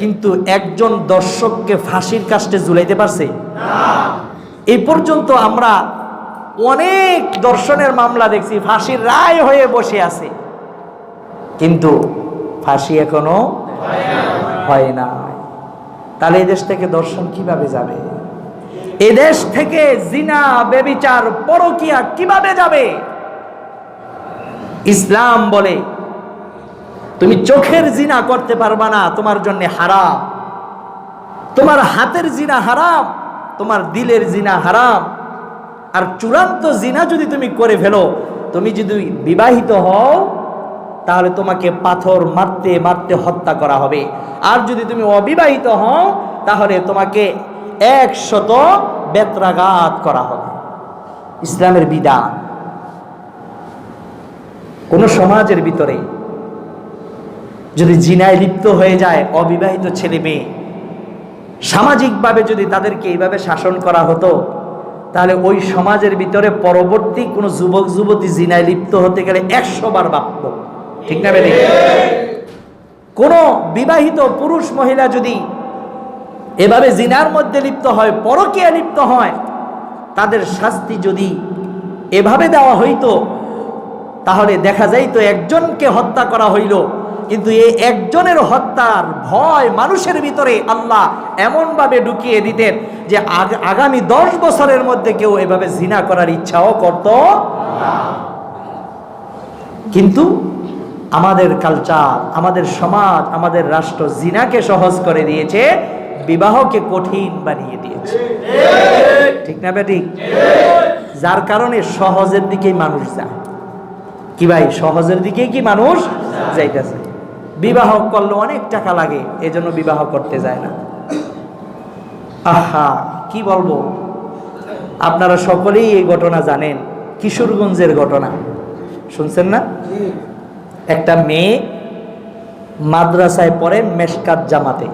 A: কিন্তু একজন দর্শককে ফাঁসির কাস্টে ঝুলাইতে পারছে? এই পর্যন্ত আমরা অনেক দর্শনের মামলা দেখছি, ফাঁসির রায় হয়ে বসে আছে, কিন্তু ফাঁসি এখনো হয় না। তাহলে এই দেশ থেকে দর্শন কিভাবে যাবে? এই দেশ থেকে জিনা, ব্যভিচার, পরকীয়া কিভাবে যাবে? ইসলাম বলে তুমি চোখের জিনা করতে পারবা না, তোমার জন্য হারাম। তোমার হাতের জিনা হারাম, তোমার দিলের জিনা হারাম। আর চূড়ান্ত জিনা যদি তুমি করে ফেলো, তুমি যদি বিবাহিত হও তাহলে তোমাকে পাথর মারতে মারতে হত্যা করা হবে। আর যদি তুমি অবিবাহিত হও তাহলে তোমাকে 100 বেত্রাঘাত করা হবে। ইসলামের বিধান। কোন সমাজের ভিতরে যদি জিনায় লিপ্ত হয়ে যায় অবিবাহিত ছেলে মেয়ে, সামাজিকভাবে যদি তাদেরকে এইভাবে শাসন করা হতো তাহলে ওই সমাজের ভিতরে পরবর্তী কোন যুবক যুবতী জিনায় লিপ্ত হতে গেলে 100 বার ভাবত। ঠিক না বেটি? কোন বিবাহিত পুরুষ মহিলা যদি এভাবে জিনার মধ্যে লিপ্ত হয়, পরকীয়া লিপ্ত হয়, তাদের শাস্তি যদি এভাবে দেওয়া হইতো তাহলে দেখা যাইতো একজনকে হত্যা করা হইল, কিন্তু এই একজনের হত্যার ভয় মানুষের ভিতরে আল্লাহ এমন ভাবে ঢুকিয়ে দিতেন যে আগামী 10 বছরের মধ্যে কেউ এভাবে জিনা করার ইচ্ছাও করত না। কিন্তু আমাদের কালচার, আমাদের সমাজ, আমাদের রাষ্ট্র জিনাকে সহজ করে দিয়েছে, বিবাহকে কঠিন বানিয়ে দিয়েছে। ঠিক না বেটি? যার কারণে সহজের দিকেই মানুষ যায়। কি ভাই, সহজের দিকে কি মানুষ যাইতেছে? বিবাহ করলে অনেক টাকা লাগে, এজন্য বিবাহ করতে যায় না। আহা, কি বলবো, আপনারা সকলেই এই ঘটনা জানেন, কিশোরগঞ্জের ঘটনা শুনছেন না? একটা মেয়ে মাদ্রাসায় পড়ে, মেশকাত জামাতে।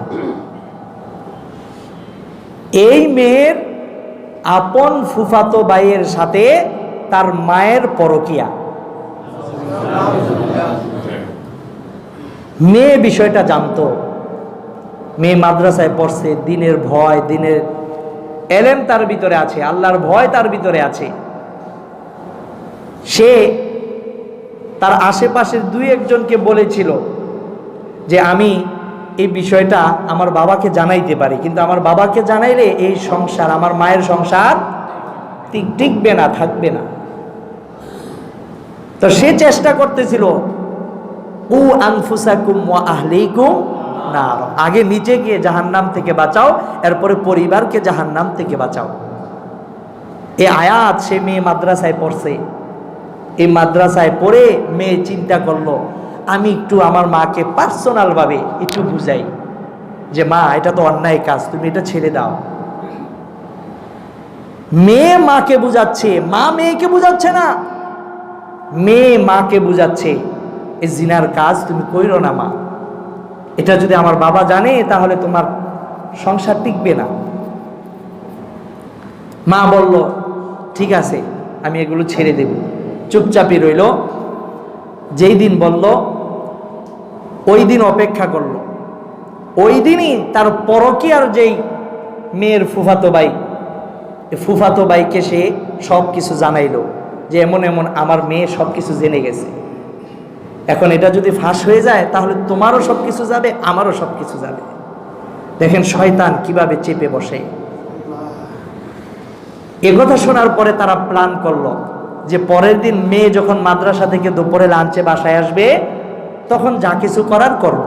A: এই মেয়ের আপন ফুফাতো ভাইয়ের সাথে তার মায়ের পরকীয়া। মেয়ে বিষয়টা জানতো, মেয়ে মাদ্রাসায় পড়ছে, দিনের ভয়, দিনের এলেম তার ভিতরে আছে, আল্লাহর ভয় তার ভিতরে আছে। সে তার আশেপাশের 2-1 বলেছিল যে আমি এই বিষয়টা আমার বাবাকে জানাইতে পারি, কিন্তু আমার বাবাকে জানাইলে এই সংসার, আমার মায়ের সংসার টিকবে না, থাকবে না। তো সে চেষ্টা করতেছিল, উ আনফুসাকুম ওয়া আহলিকুম নার, আগে নিচে গিয়ে জাহান্নাম থেকে বাঁচাও, এরপরে পরিবারকে জাহান্নাম থেকে বাঁচাও। এই আয়াত সে মেয়ে মাদ্রাসায় পড়ছে। এই মাদ্রাসায় পড়ে মেয়ে চিন্তা করলো, আমি একটু আমার মাকে পার্সোনাল ভাবে একটু বুঝাই যে মা, এটা তো অন্যায় কাজ, তুমি এটা ছেড়ে দাও। মেয়ে মাকে বুঝাচ্ছে, মা মেয়েকে বুঝাচ্ছে না, মেয়ে মাকে বুঝাচ্ছে এই জিনার কাজ তুমি কইরো না মা, এটা যদি আমার বাবা জানে তাহলে তোমার সংসার টিকবে না। মা বলল ঠিক আছে, আমি এগুলো ছেড়ে দেব। চুপচাপই রইল। যেই দিন বলল ওই দিন অপেক্ষা করলো। ওই দিনই তার পরকীয়ার যেই মেয়ের ফুফাতো ভাই, ফুফাতো ভাইকে সে সব কিছু জানাইলো যে এমন এমন আমার মেয়ে সব কিছু জেনে গেছে, এখন এটা যদি ফাঁস হয়ে যায় তাহলে তোমারও সব কিছু যাবে, আমারও সব কিছু যাবে। দেখেন শয়তান কিভাবে চেপে বসে। একথা শোনার পরে তারা প্ল্যান করলো যে পরের দিন মেয়ে যখন মাদ্রাসা থেকে দুপুরে লাঞ্চে বাসায় আসবে তখন যা কিছু করার করব।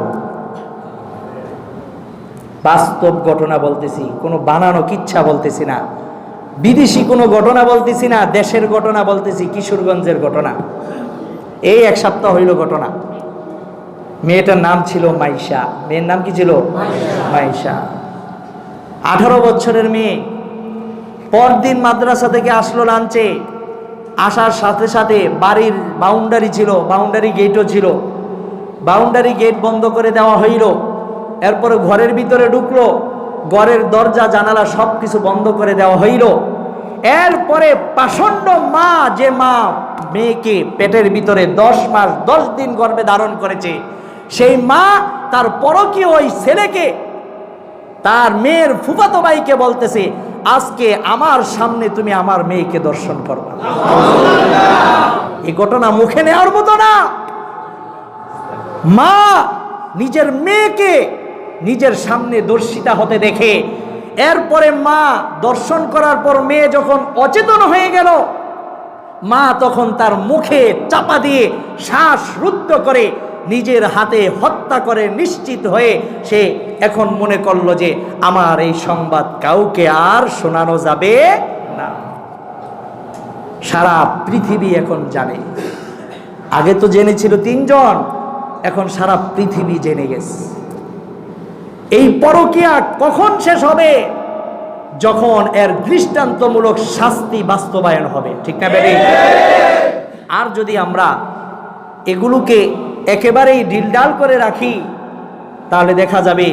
A: বাস্তব ঘটনা বলতেছি, কোনো বানানো কিচ্ছা বলতেছি না, বিদেশি কোনো ঘটনা বলতেছি না, দেশের ঘটনা বলতেছি, কিশোরগঞ্জের ঘটনা। এই 1 সপ্তাহ হইল ঘটনা। মেয়েটার নাম ছিল মাইশা। মেয়ের নাম কি ছিল? মাইশা। 18 বছরের মেয়ে। পরদিন মাদ্রাসা থেকে আসলো লাঞ্চে। আসার সাথে সাথে বাড়ির বাউন্ডারি ছিল, বাউন্ডারি গেটও ছিল, বাউন্ডারি গেট বন্ধ করে দেওয়া হইল। এরপরে ঘরের ভিতরে ঢুকলো, ঘরের দরজা জানালা সব কিছু বন্ধ করে দেওয়া হইল। এরপরে পাষণ্ড মা, যে মা মেয়েকে পেটের ভিতরে 10 মাস 10 দিন গর্ভে ধারণ করেছে, সেই মা তার পরকীয় ওই ছেলেকে, তার মেয়ের ফুফাতো ভাইকে বলতেছে, আজকে আমার সামনে তুমি আমার মেয়েকে দর্শন করবে। এই ঘটনা মুখে নেওয়ার মতো না। মা নিজের মেয়েকে নিজের সামনে দর্শিতা হতে দেখে, এরপরে মা দর্শন করার পর মেয়ে যখন অচেতন হয়ে গেল, মা তখন তার মুখে চাপা দিয়ে শ্বাস রুদ্ধ করে নিজের হাতে হত্যা করে নিশ্চিত হয়ে সে এখন মনে করলো যে আমার এই সংবাদ কাউকে আর শোনানো যাবে না। সারা পৃথিবী এখন জানে। আগে তো জেনেছিল 3 জন, এখন সারা পৃথিবী জেনে গেছে। এই পরকীয়া কখন শেষ হবে? যখন এর দৃষ্টান্তমূলক শাস্তি বাস্তবায়ন হবে। ঠিক না বেবি? আর যদি আমরা এগুলোকে একেবারেই ডিলডাল করে রাখি, তাহলে দেখা যাবে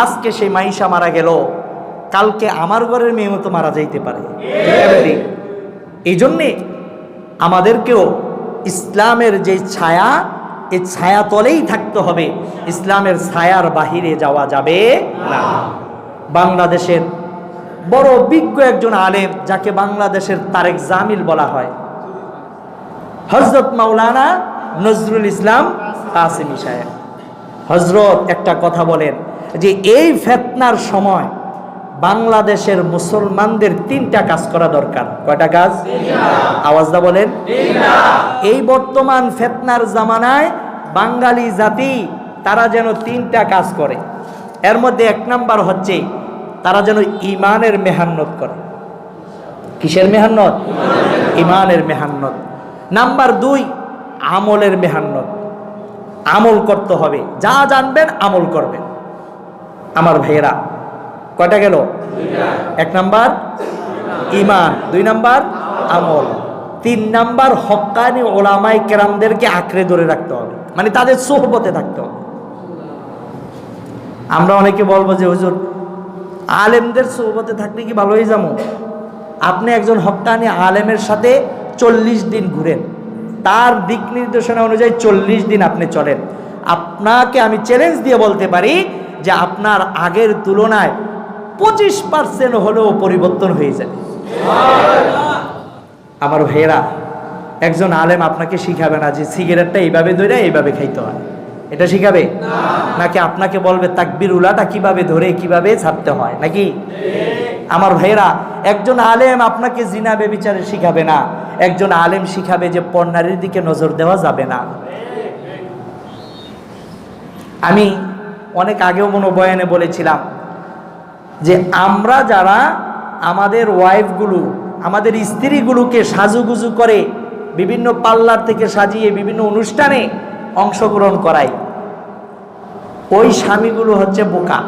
A: আজকে সেই মাইশা মারা গেল, কালকে আমার ঘরের মেয়ে মতো মারা যাইতে পারে। এই জন্যে আমাদেরকেও ইসলামের যে ছায়া, এই ছায়া তলেই থাকতে হবে। ইসলামের ছায়ার বাহিরে যাওয়া যাবে না। বাংলাদেশের বড় বিজ্ঞ একজন আলেম, যাকে বাংলাদেশের তারেক জামিল বলা হয়, হযরত মাওলানা নজরুল ইসলাম কাসেমি সাহেব, হযরত একটা কথা বলেন যে এই ফিতনার সময় বাংলাদেশের মুসলমানদের 3টা কাজ করা দরকার। কয়টা কাজ? আওয়াজটা বলেন। এই বর্তমান ফিতনার জামানায় বাঙালি জাতি তারা যেন 3টা কাজ করে। এর মধ্যে 1 নাম্বার হচ্ছে তারা যেন ঈমানের মেহান্নত করে। কিসের মেহান্নত? ঈমানের মেহান্নত। নাম্বার 2 আমলের মেহান্নত। আমল করতে হবে, যা জানবেন আমল করবেন। আমার ভাইয়েরা, কয়টা গেল? 1 নাম্বার ঈমান, 2 নাম্বার আমল, 3 নাম্বার হক্কানি ওলামায়ে কেরামদেরকে আঁকড়ে ধরে রাখতে হবে, মানে তাদের সোহবতে থাকতে হবে। আমরা অনেকে বলবো যে হুজুর আলেমদের সোহবতে থাকলে কি ভালো হয়ে যাবো? আপনি একজন হক্কানি আলেমের সাথে 40 দিন ঘুরেন, তার দিক নির্দেশনা অনুযায়ী 40 দিন আপনি চলেন, আপনাকে আমি চ্যালেঞ্জ দিয়ে বলতে পারি যে আপনার আগের তুলনায় 25% হলেও পরিবর্তন হয়ে যাবে। আমার ভাইয়েরা, একজন আলেম আপনাকে শিখাবে না যে সিগারেটটা এইভাবে ধরে এইভাবে খাইতে হয়, এটা শিখাবে? নাকি আপনাকে বলবে তাকবীর উলাটা কিভাবে ধরে কিভাবে ছাড়তে হয়, নাকি? আমার ভাইয়েরা, একজন আলেম আপনাকে জিনা বেবিচারে শিখাবে না, একজন আলেম শিখাবে যে পর্নারীর দিকে নজর দেওয়া যাবে না। আমি অনেক আগেও মনোবয়ানে বলেছিলাম যে আমরা যারা আমাদের ওয়াইফগুলো, আমাদের স্ত্রীগুলোকে সাজুগুজু করে বিভিন্ন পার্লার থেকে সাজিয়ে বিভিন্ন অনুষ্ঠানে অংশগ্রহণ করাই, ওই স্বামীগুলো হচ্ছে বোকা।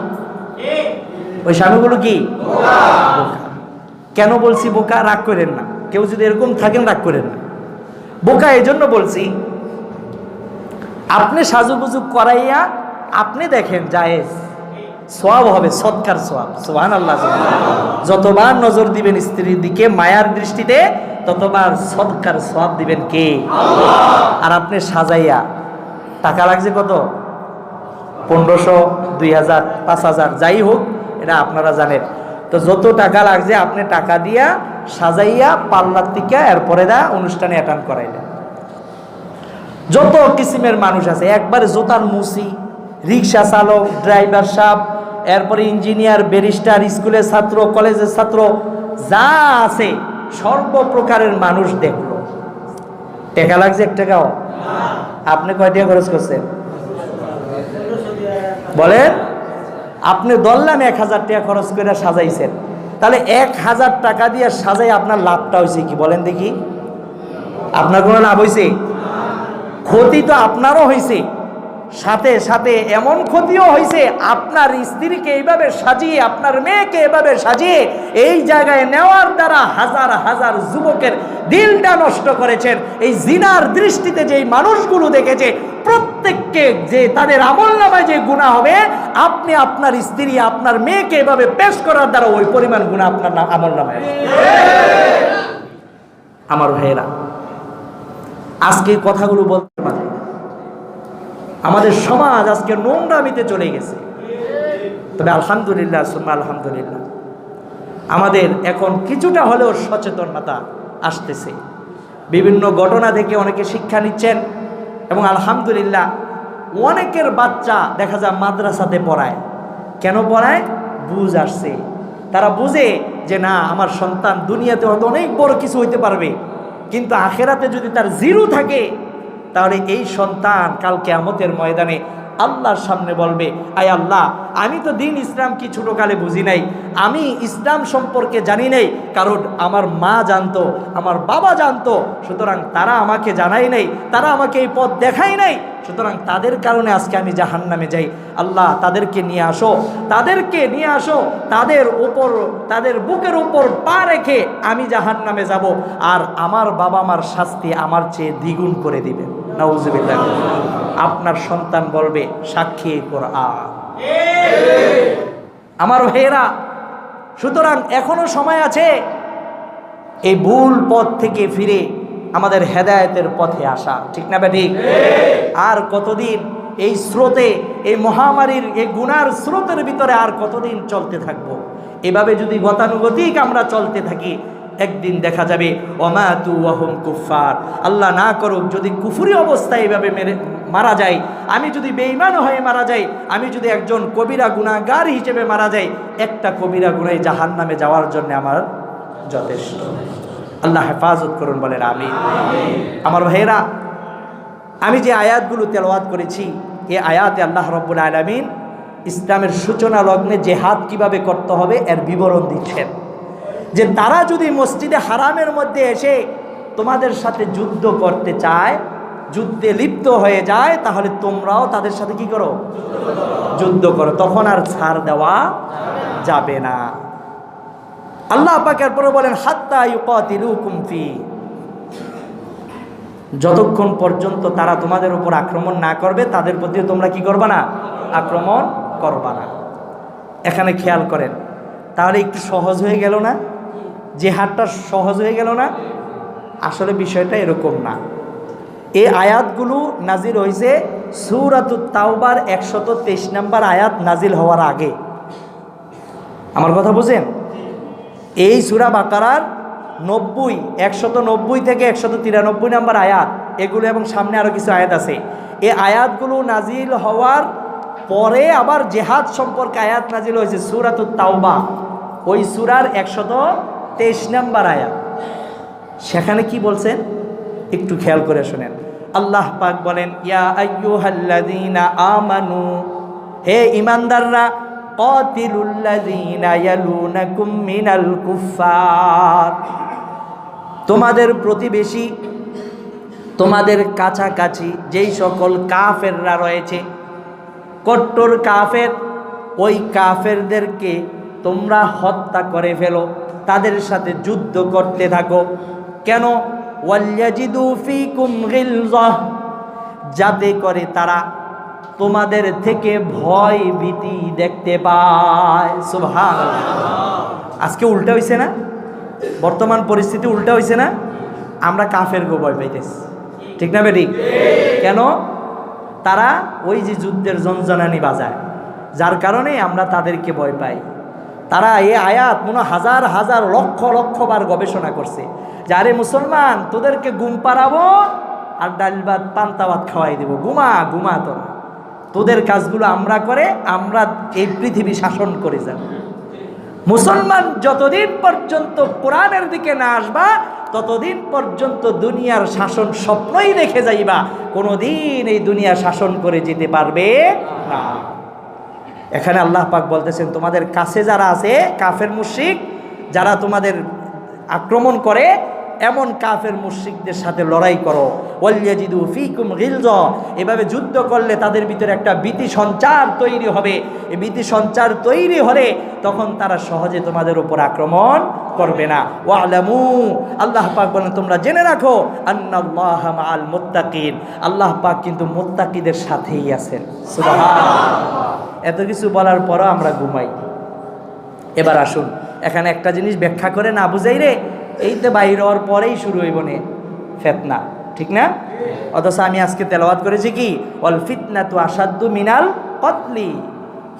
A: ওই স্বামীগুলো কি? বোকা। কেন বলছি বোকা? রাগ করেন না, কেউ যদি এরকম থাকেন রাগ করেন না। বোকা এই জন্য বলছি, আপনি সাজুগুজু করাইয়া আপনি দেখেন জায়েজ সওয়াব হবে, সদকার সওয়াব। সুবহানাল্লাহ। যতবার নজর দিবেন স্ত্রীর দিকে মায়ার দৃষ্টিতে, ততবার সদকার সওয়াব দিবেন কে? আল্লাহ। আর আপনি সাজাইয়া টাকা লাগছে কত? 1500, 2000, 5000, যাই হোক, এটা আপনারা জানেন। তো যত টাকা লাগছে আপনি টাকা দিয়া সাজাইয়া পার্লার থেকে এরপরে অনুষ্ঠানে অ্যাটেন্ড করাইলেন। যত কিসিমের মানুষ আছে, একবারে জোতার মুসি, রিক্সা চালক, ড্রাইভার সাহেব, এরপরে ইঞ্জিনিয়ার, ব্যারিস্টার, স্কুলের ছাত্র, কলেজের ছাত্র, যা আছে সর্বপ্রকারের মানুষ দেখলো। টাকা লাগছে 1 টাকাও? আপনি কয় টাকা খরচ করছেন বলেন? আপনি ধরলাম 1000 টাকা খরচ করে সাজাইছেন, তাহলে 1000 টাকা দিয়ে সাজাই আপনার লাভটা হয়েছে কি বলেন দেখি? আপনার কোনো লাভ হয়েছে? ক্ষতি তো আপনারও হয়েছে, সাথে সাথে এমন ক্ষতিও হয়েছে আপনার স্ত্রীকে এইভাবে সাজিয়ে, আপনার মেয়েকে এভাবে সাজিয়ে এই জায়গায় নেওয়ার দ্বারা হাজার হাজার যুবকের দিলটা নষ্ট করেছেন। এই জিনার দৃষ্টিতে যেই মানুষগুলো দেখেছে প্রত্যেককে যে তাদের আমলনামায় যে গুনাহ হবে, আপনি আপনার স্ত্রী আপনার মেয়েকে এভাবে পেশ করার দ্বারা ওই পরিমাণ গুনাহ আপনার আমলনামায়। আমার ভাইয়েরা, আজকে কথাগুলো বলতে পারি, আমাদের সমাজ আজকে নোংরামিতে চলে গেছে। তবে আলহামদুলিল্লাহ সুম্মা আলহামদুলিল্লাহ, আমাদের এখন কিছুটা হলেও সচেতনতা আসতেছে। বিভিন্ন ঘটনা থেকে অনেকে শিক্ষা নিচ্ছেন এবং আলহামদুলিল্লাহ অনেকের বাচ্চা দেখা যায় মাদ্রাসাতে পড়ায়। কেন পড়ায়? বুঝ আসছে, তারা বুঝে যে না, আমার সন্তান দুনিয়াতে হয়তো অনেক বড় কিছু হইতে পারবে, কিন্তু আখেরাতে যদি তার জিরো থাকে তাহলে এই সন্তান কাল কিয়ামতের ময়দানে আল্লাহর সামনে বলবে, আয় আল্লাহ, আমি তো দিন ইসলাম কি ছোটকালে বুঝি নাই, আমি ইসলাম সম্পর্কে জানি নাই, কারণ আমার মা জানতো, আমার বাবা জানতো, সুতরাং তারা আমাকে জানাই নাই, তারা আমাকে এই পথ দেখাই নাই, সুতরাং তাদের কারণে আজকে আমি জাহান্নামে যাই। আল্লাহ, তাদেরকে নিয়ে আসো, তাদেরকে নিয়ে আসো, তাদের উপর, তাদের বুকের উপর পা রেখে আমি জাহান্নামে যাব, আর আমার বাবা মার শাস্তি আমার চেয়ে দ্বিগুণ করে দিবেন। নাউজুবিল্লাহ। আপনার সন্তান বলবে সাক্ষী কোরআন। আমার ভাইয়েরা, সুতরাং এখনো সময় আছে এই ভুল পথ থেকে ফিরে আমাদের হেদায়েতের পথে আসা, ঠিক না ঠিক? আর কতদিন এই স্রোতে, এই মহামারীর এই গুনার স্রোতের ভিতরে আর কতদিন চলতে থাকবো? এভাবে যদি গতানুগতিক আমরা চলতে থাকি, একদিন দেখা যাবে ওয়ামাতু ওয়া হুম কুফার। আল্লাহ না করুক যদি কুফরি অবস্থায় এভাবে মারা যায়, আমি যদি বেঈমান হয়ে মারা যাই, আমি যদি একজন কবিরা গুনাহগার হিসেবে মারা যাই, একটা কবিরা গুনাহ জাহান্নামে যাওয়ার জন্য আমার যথেষ্ট। আল্লাহ হেফাজত করুন, বলেন আমিন। আমার ভাইয়েরা, আমি যে আয়াতগুলো তেলাওয়াত করেছি, এই আয়াতে আল্লাহ রাব্বুল আলামিন ইসলামের সূচনা লগ্নে জেহাদ কিভাবে করতে হবে এর বিবরণ দিচ্ছেন। যে তারা যদি মসজিদে হারামের মধ্যে এসে তোমাদের সাথে যুদ্ধ করতে চায়, যুদ্ধে লিপ্ত হয়ে যায়, তাহলে তোমরাও তাদের সাথে কি করো? যুদ্ধ করো। তখন আর ছাড় দেওয়া যাবে না। আল্লাহ পাক এরপরে বলেন হাত্তা ইউকাতিলুকুম ফি, যতক্ষণ পর্যন্ত তারা তোমাদের উপর আক্রমণ না করবে তাদের প্রতি তোমরা কি করবা না? আক্রমণ করবা না। এখানে খেয়াল করেন, তাহলে একটু সহজ হয়ে গেল না? জিহাদটা সহজ হয়ে গেল না? আসলে বিষয়টা এরকম না। এই আয়াতগুলো নাজিল হয়েছে সূরাতুত তাওবার 123 নম্বর আয়াত নাজিল হওয়ার আগে। আমার কথা বুঝেন? এই সূরা বাকারার 190 থেকে 193 নম্বর আয়াত এগুলো, এবং সামনে আরও কিছু আয়াত আছে। এই আয়াতগুলো নাজিল হওয়ার পরে আবার জেহাদ সম্পর্কে আয়াত নাজিল হয়েছে সূরাতুত তাওবা, ওই সূরার 123 নম্বর আয়াত। সেখানে কি বলছেন একটু খেয়াল করে শুনেন। আল্লাহ পাক বলেন, ইয়া আইয়ুহাল্লাযীনা আমানু, হে ঈমানদাররা, কাতিলুল্লাযীনা ইয়ালুনাকুম মিনাল কুফফার, তোমাদের প্রতিবেশী, তোমাদের কাছাকাছি যেই সকল কাফেররা রয়েছে, কট্টর কাফের, ওই কাফেরদেরকে তোমরা হত্যা করে ফেলো, তাদের সাথে যুদ্ধ করতে থাকো। কেন? ওয়ালয়াজিদু ফীকুম গিলযাহ, যাতে করে তারা তোমাদের থেকে ভয় ভীতি দেখতে পায়। সুবহানাল্লাহ। আজকে উল্টা হইছে না? বর্তমান পরিস্থিতি উল্টা হইছে না? আমরা কাফেরকে ভয় পাইতেছি, ঠিক না বেঠিক? কেন? তারা ওই যে যুদ্ধের জনজনানি বাজায়, যার কারণে আমরা তাদেরকে ভয় পাই। তারা এই আয়াত মনে হাজার হাজার লক্ষ লক্ষ বার গবেষণা করছে যে আরে মুসলমান, তোদেরকে ঘুম পাড়াবো আর ডাল ভাত পান্তা ভাত খাওয়াই দেবো, ঘুমা তো না, তোদের কাজগুলো আমরা করে আমরা এই পৃথিবী শাসন করে যাব। মুসলমান যতদিন পর্যন্ত কোরআনের দিকে না আসবা ততদিন পর্যন্ত দুনিয়ার শাসন স্বপ্নই দেখে যাইবা, কোনোদিন এই দুনিয়া শাসন করে যেতে পারবে না। এখানে আল্লাহ পাক বলতেছেন, তোমাদের কাছে যারা আছে কাফের মুশরিক, যারা তোমাদের আক্রমণ করে, এমন কাফের মুশরিকদের সাথে লড়াই করো। ওয়ালিয়াজিদু ফীকুম গিলযা, এভাবে যুদ্ধ করলে তাদের ভিতরে একটা ভীতি সঞ্চার তৈরি হবে। এই ভীতি সঞ্চার তৈরি হলে তখন তারা সহজে তোমাদের উপর আক্রমণ করবে না। ওয়ালামু, আল্লাহ পাক বলেন তোমরা জেনে রাখো, আন্নাল্লাহা মাআল মুত্তাকিন, আল্লাহ পাক কিন্তু মুত্তাকিদের সাথেই আছেন। সুবহানাল্লাহ। এত কিছু বলার পরও আমরা ঘুমাই। এবার আসুন এখানে একটা জিনিস ব্যাখ্যা করে না বুঝাই রে, এইতে বাইর হওয়ার পরেই শুরু হইব নে ফিতনা, ঠিক না? অথচ আমি আজকে তেলাওয়াত করেছি কি, ওয়াল ফিতনাতু আশাদ্দু মিনাল কতলি,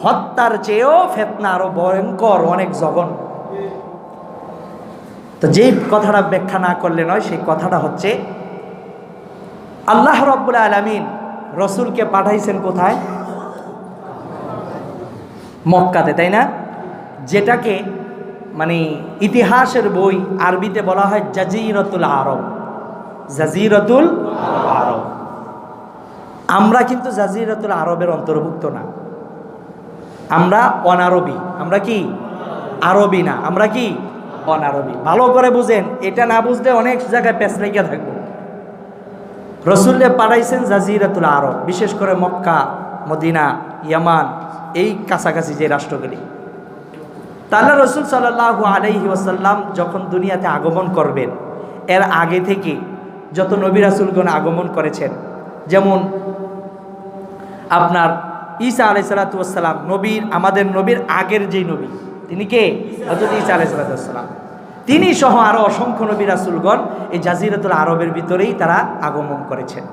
A: হত্যার চেয়েও ফিতনা আরো ভয়ঙ্কর, অনেক জঘন্য। তো যেই কথাটা ব্যাখ্যা না করলে নয়, সেই কথাটা হচ্ছে আল্লাহ রাব্বুল আলামিন রসুলকে পাঠাইছেন কোথায়? মক্কাতে, তাই না? যেটাকে মানে ইতিহাসের বই আরবিতে বলা হয় জাজিরাতুল আরব। জাজিরাতুল আরব। আমরা কিন্তু জাজিরাতুল আরবের অন্তর্ভুক্ত না, আমরা অনারবি। আমরা কি আরবি না, আমরা কি অনারবি। ভালো করে বুঝেন, এটা না বুঝলে অনেক জায়গায় পেছ লেগে থাকবো। রসুলকে পাঠাইছেন জাজিরাতুল আরব, বিশেষ করে মক্কা, মদিনা, ইয়ামান, এই কাছাকাছি যে রাষ্ট্রগুলি। তাহলে রসুল সাল্লাল্লাহু আলাইহি ওয়াসাল্লাম যখন দুনিয়াতে আগমন করবেন, এর আগে থেকে যত নবী রাসূলগণ আগমন করেছেন, যেমন আপনার ঈসা আলাইহিস সালাতু ওয়াস সালাম, নবীর আমাদের নবীর আগের যেই নবী, তিনি কে? হযরত ঈসা আলাইহিস সালাতু ওয়াস সালাম। তিনি সহ আরও অসংখ্য নবী রাসূলগণ এই জাজিরাতুল আরবের ভিতরেই তারা আগমন করেছেন।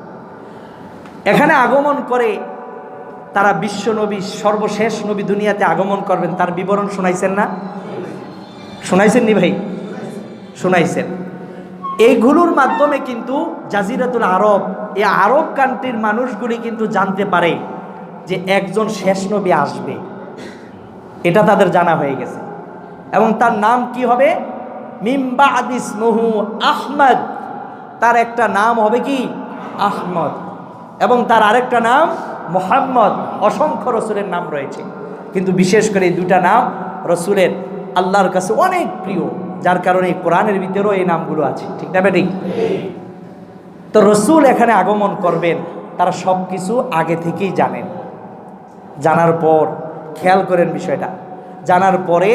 A: এখানে আগমন করে তারা বিশ্ব নবী, সর্বশেষ নবী দুনিয়াতে আগমন করবেন, তার বিবরণ শোনাইছেন না? শোনাইছেন নি ভাই? শোনাইছেন। এইগুলোর মাধ্যমে কিন্তু জাজিরাতুল আরব, এই আরব কান্ট্রির মানুষগুলি কিন্তু জানতে পারে যে একজন শেষ নবী আসবে, এটা তাদের জানা হয়ে গেছে। এবং তার নাম কি হবে? মিন বা'দি ইসমুহু আহমদ, তার একটা নাম হবে কি? আহমদ। এবং তার আরেকটা নাম মুহাম্মদ। অসংখ্য রসুলের নাম রয়েছে, কিন্তু বিশেষ করে এই দুটা নাম রসুলের আল্লাহর কাছে অনেক প্রিয়, যার কারণে কোরআনের ভিতরেও এই নামগুলো আছে, ঠিক না বেঠিক? তো রসুল এখানে আগমন করবেন, তারা সব কিছু আগে থেকেই জানেন। জানার পর খেয়াল করেন বিষয়টা, জানার পরে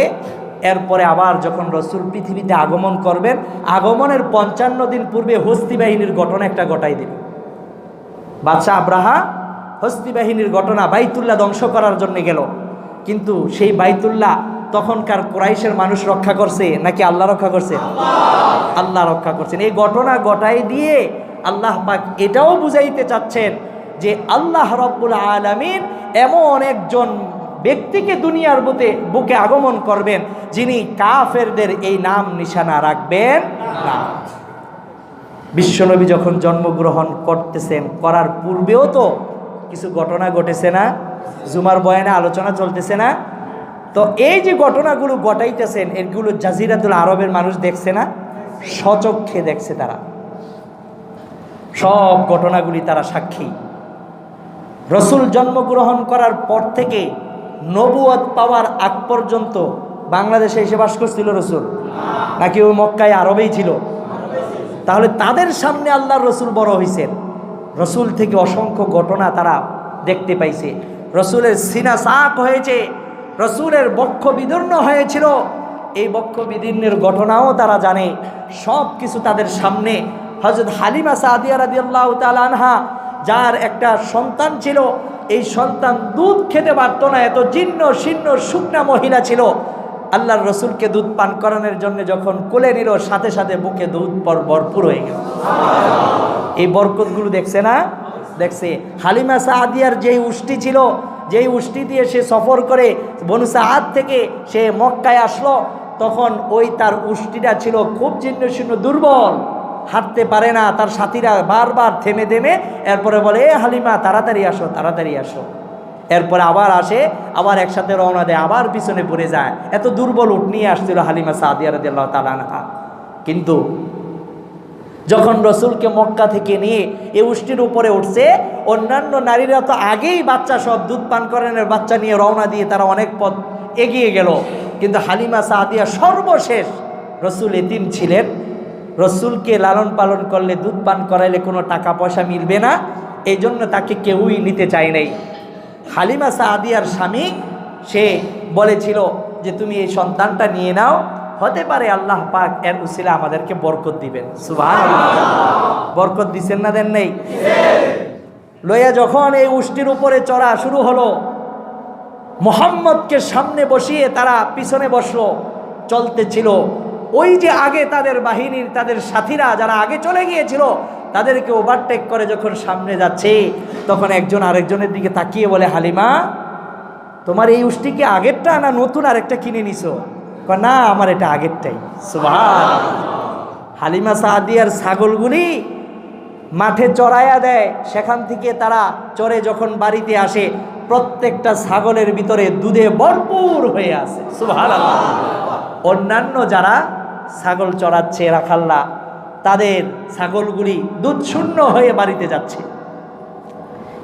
A: এরপরে আবার যখন রসুল পৃথিবীতে আগমন করবেন, আগমনের 55 দিন পূর্বে হস্তি বাহিনীর ঘটনা একটা ঘটাই দিল। বাদশাহ আব্রাহা হস্তি বাহিনীর ঘটনা, বাইতুল্লাহ ধ্বংস করার জন্য গেল, কিন্তু সেই বাইতুল্লাহ তখনকার কুরাইশের মানুষ রক্ষা করছে নাকি আল্লাহ রক্ষা করছে? আল্লাহ রক্ষা করছেন। এই ঘটনা ঘটাই দিয়ে আল্লাহ পাক এটাও বুঝাইতে চাচ্ছেন যে আল্লাহ রাব্বুল আলামিন এমন একজন ব্যক্তিকে দুনিয়ার বুকে আগমন করবেন, যিনি কাফেরদের এই নাম নিশানা রাখবেন না। বিশ্বনবী যখন জন্মগ্রহণ করতেছেন, করার পূর্বেও তো কিছু ঘটনা ঘটেছে না? জুমার বয়ানে আলোচনা চলতেছে না? তো এই যে ঘটনাগুলো ঘটাইতেছেন, এগুলো জাজিরাতুল আরবের মানুষ দেখছে না? স্বচক্ষে দেখছে তারা, সব ঘটনাগুলি তারা সাক্ষী। রসুল জন্মগ্রহণ করার পর থেকে নবুয়ত পাওয়ার আগ পর্যন্ত বাংলাদেশে এসে বাস করছিল রসুল, নাকি ওই মক্কায় আরবেই ছিল? তাহলে তাদের সামনে আল্লাহর রসুল বড় হয়েছেন, রসুল থেকে অসংখ্য ঘটনা তারা দেখতে পাইছে। রসুলের সিনা সাক হয়েছে, রসুলের বক্ষ বিদীর্ণ হয়েছিল, এই বক্ষ বিদীর্ণের ঘটনাও তারা জানে। সব কিছু তাদের সামনে। হযরত হালিমা সাদিয়া রাদিয়াল্লাহু তাআলা আনহা, যার একটা সন্তান ছিল, এই সন্তান দুধ খেতে পারতো না, এত জীর্ণ শীর্ণ শুকনা মহিলা ছিল। আল্লাহর রসুলকে দুধ পান করানোর জন্য যখন কোলে নিল, সাথে সাথে বুকে দুধ ভরপুর হয়ে গেল। এই বরকতগুলো দেখছে না? দেখছে। হালিমা সাদিয়ার যেই উষ্টি ছিল, যেই উষ্টি দিয়ে সে সফর করে বনু সাআদ থেকে সে মক্কায় আসলো, তখন ওই তার উষ্টিটা ছিল খুব জীর্ণ শীর্ণ, দুর্বল, হাঁটতে পারে না। তার সাথীরা বারবার থেমে থেমে এরপরে বলে, এ হালিমা তাড়াতাড়ি আসো, তাড়াতাড়ি আসো। এরপরে আবার আসে, আবার একসাথে রওনা দেয়, আবার পিছনে পড়ে যায়। এত দুর্বল উট নিয়ে আসছিল হালিমা সাদিয়া রাদিয়াল্লাহু তাআলা আনহা। কিন্তু যখন রসুলকে মক্কা থেকে নিয়ে এই উষ্টির উপরে উঠছে, অন্যান্য নারীরা তো আগেই বাচ্চা, সব দুধ পান করানোর বাচ্চা নিয়ে রওনা দিয়ে তারা অনেক পথ এগিয়ে গেল, কিন্তু হালিমা সাদিয়া সর্বশেষ। রসুল এতিম ছিলেন, রসুলকে লালন পালন করলে, দুধ পান করাইলে কোনো টাকা পয়সা মিলবে না, এই জন্য তাকে কেউই নিতে চায় নাই। হালিমা সাদিয়ার স্বামী সে বলেছিল যে তুমি এই সন্তানটা নিয়ে নাও, হতে পারে আল্লাহ পাক এর উসিলা আমাদেরকে বরকত দিবেন। সুবহানাল্লাহ। বরকত দিচ্ছেন না, দেন নেই? লইয়া যখন এই উষ্টির উপরে চড়া শুরু হলো, মুহাম্মদকে সামনে বসিয়ে তারা পিছনে বসলো, চলতেছিল। ওই যে আগে তাদের বাহিনীর, তাদের সাথীরা যারা আগে চলে গিয়েছিল, তাদেরকে ওভারটেক করে যখন সামনে যাচ্ছে, তখন একজন আরেকজনের দিকে তাকিয়ে বলে, হালিমা, তোমার এই উষ্টি কি আগেরটা না নতুন আরেকটা কিনে নিছো? না, আমার এটা আগেরটাই। সুবহানাল্লাহ। হালিমা সাদিয়ার ছাগলগুলি মাঠে চড়াইয়া দেয়, সেখান থেকে তারা চড়ে যখন বাড়িতে আসে, প্রত্যেকটা ছাগলের ভিতরে দুধে ভরপুর হয়ে আছে। সুবহানাল্লাহ। অন্যান্য যারা ছাগল চড়াচ্ছে রাখাল্লা, তাদের ছাগলগুলি দুধ শূন্য হয়ে বাড়িতে যাচ্ছে।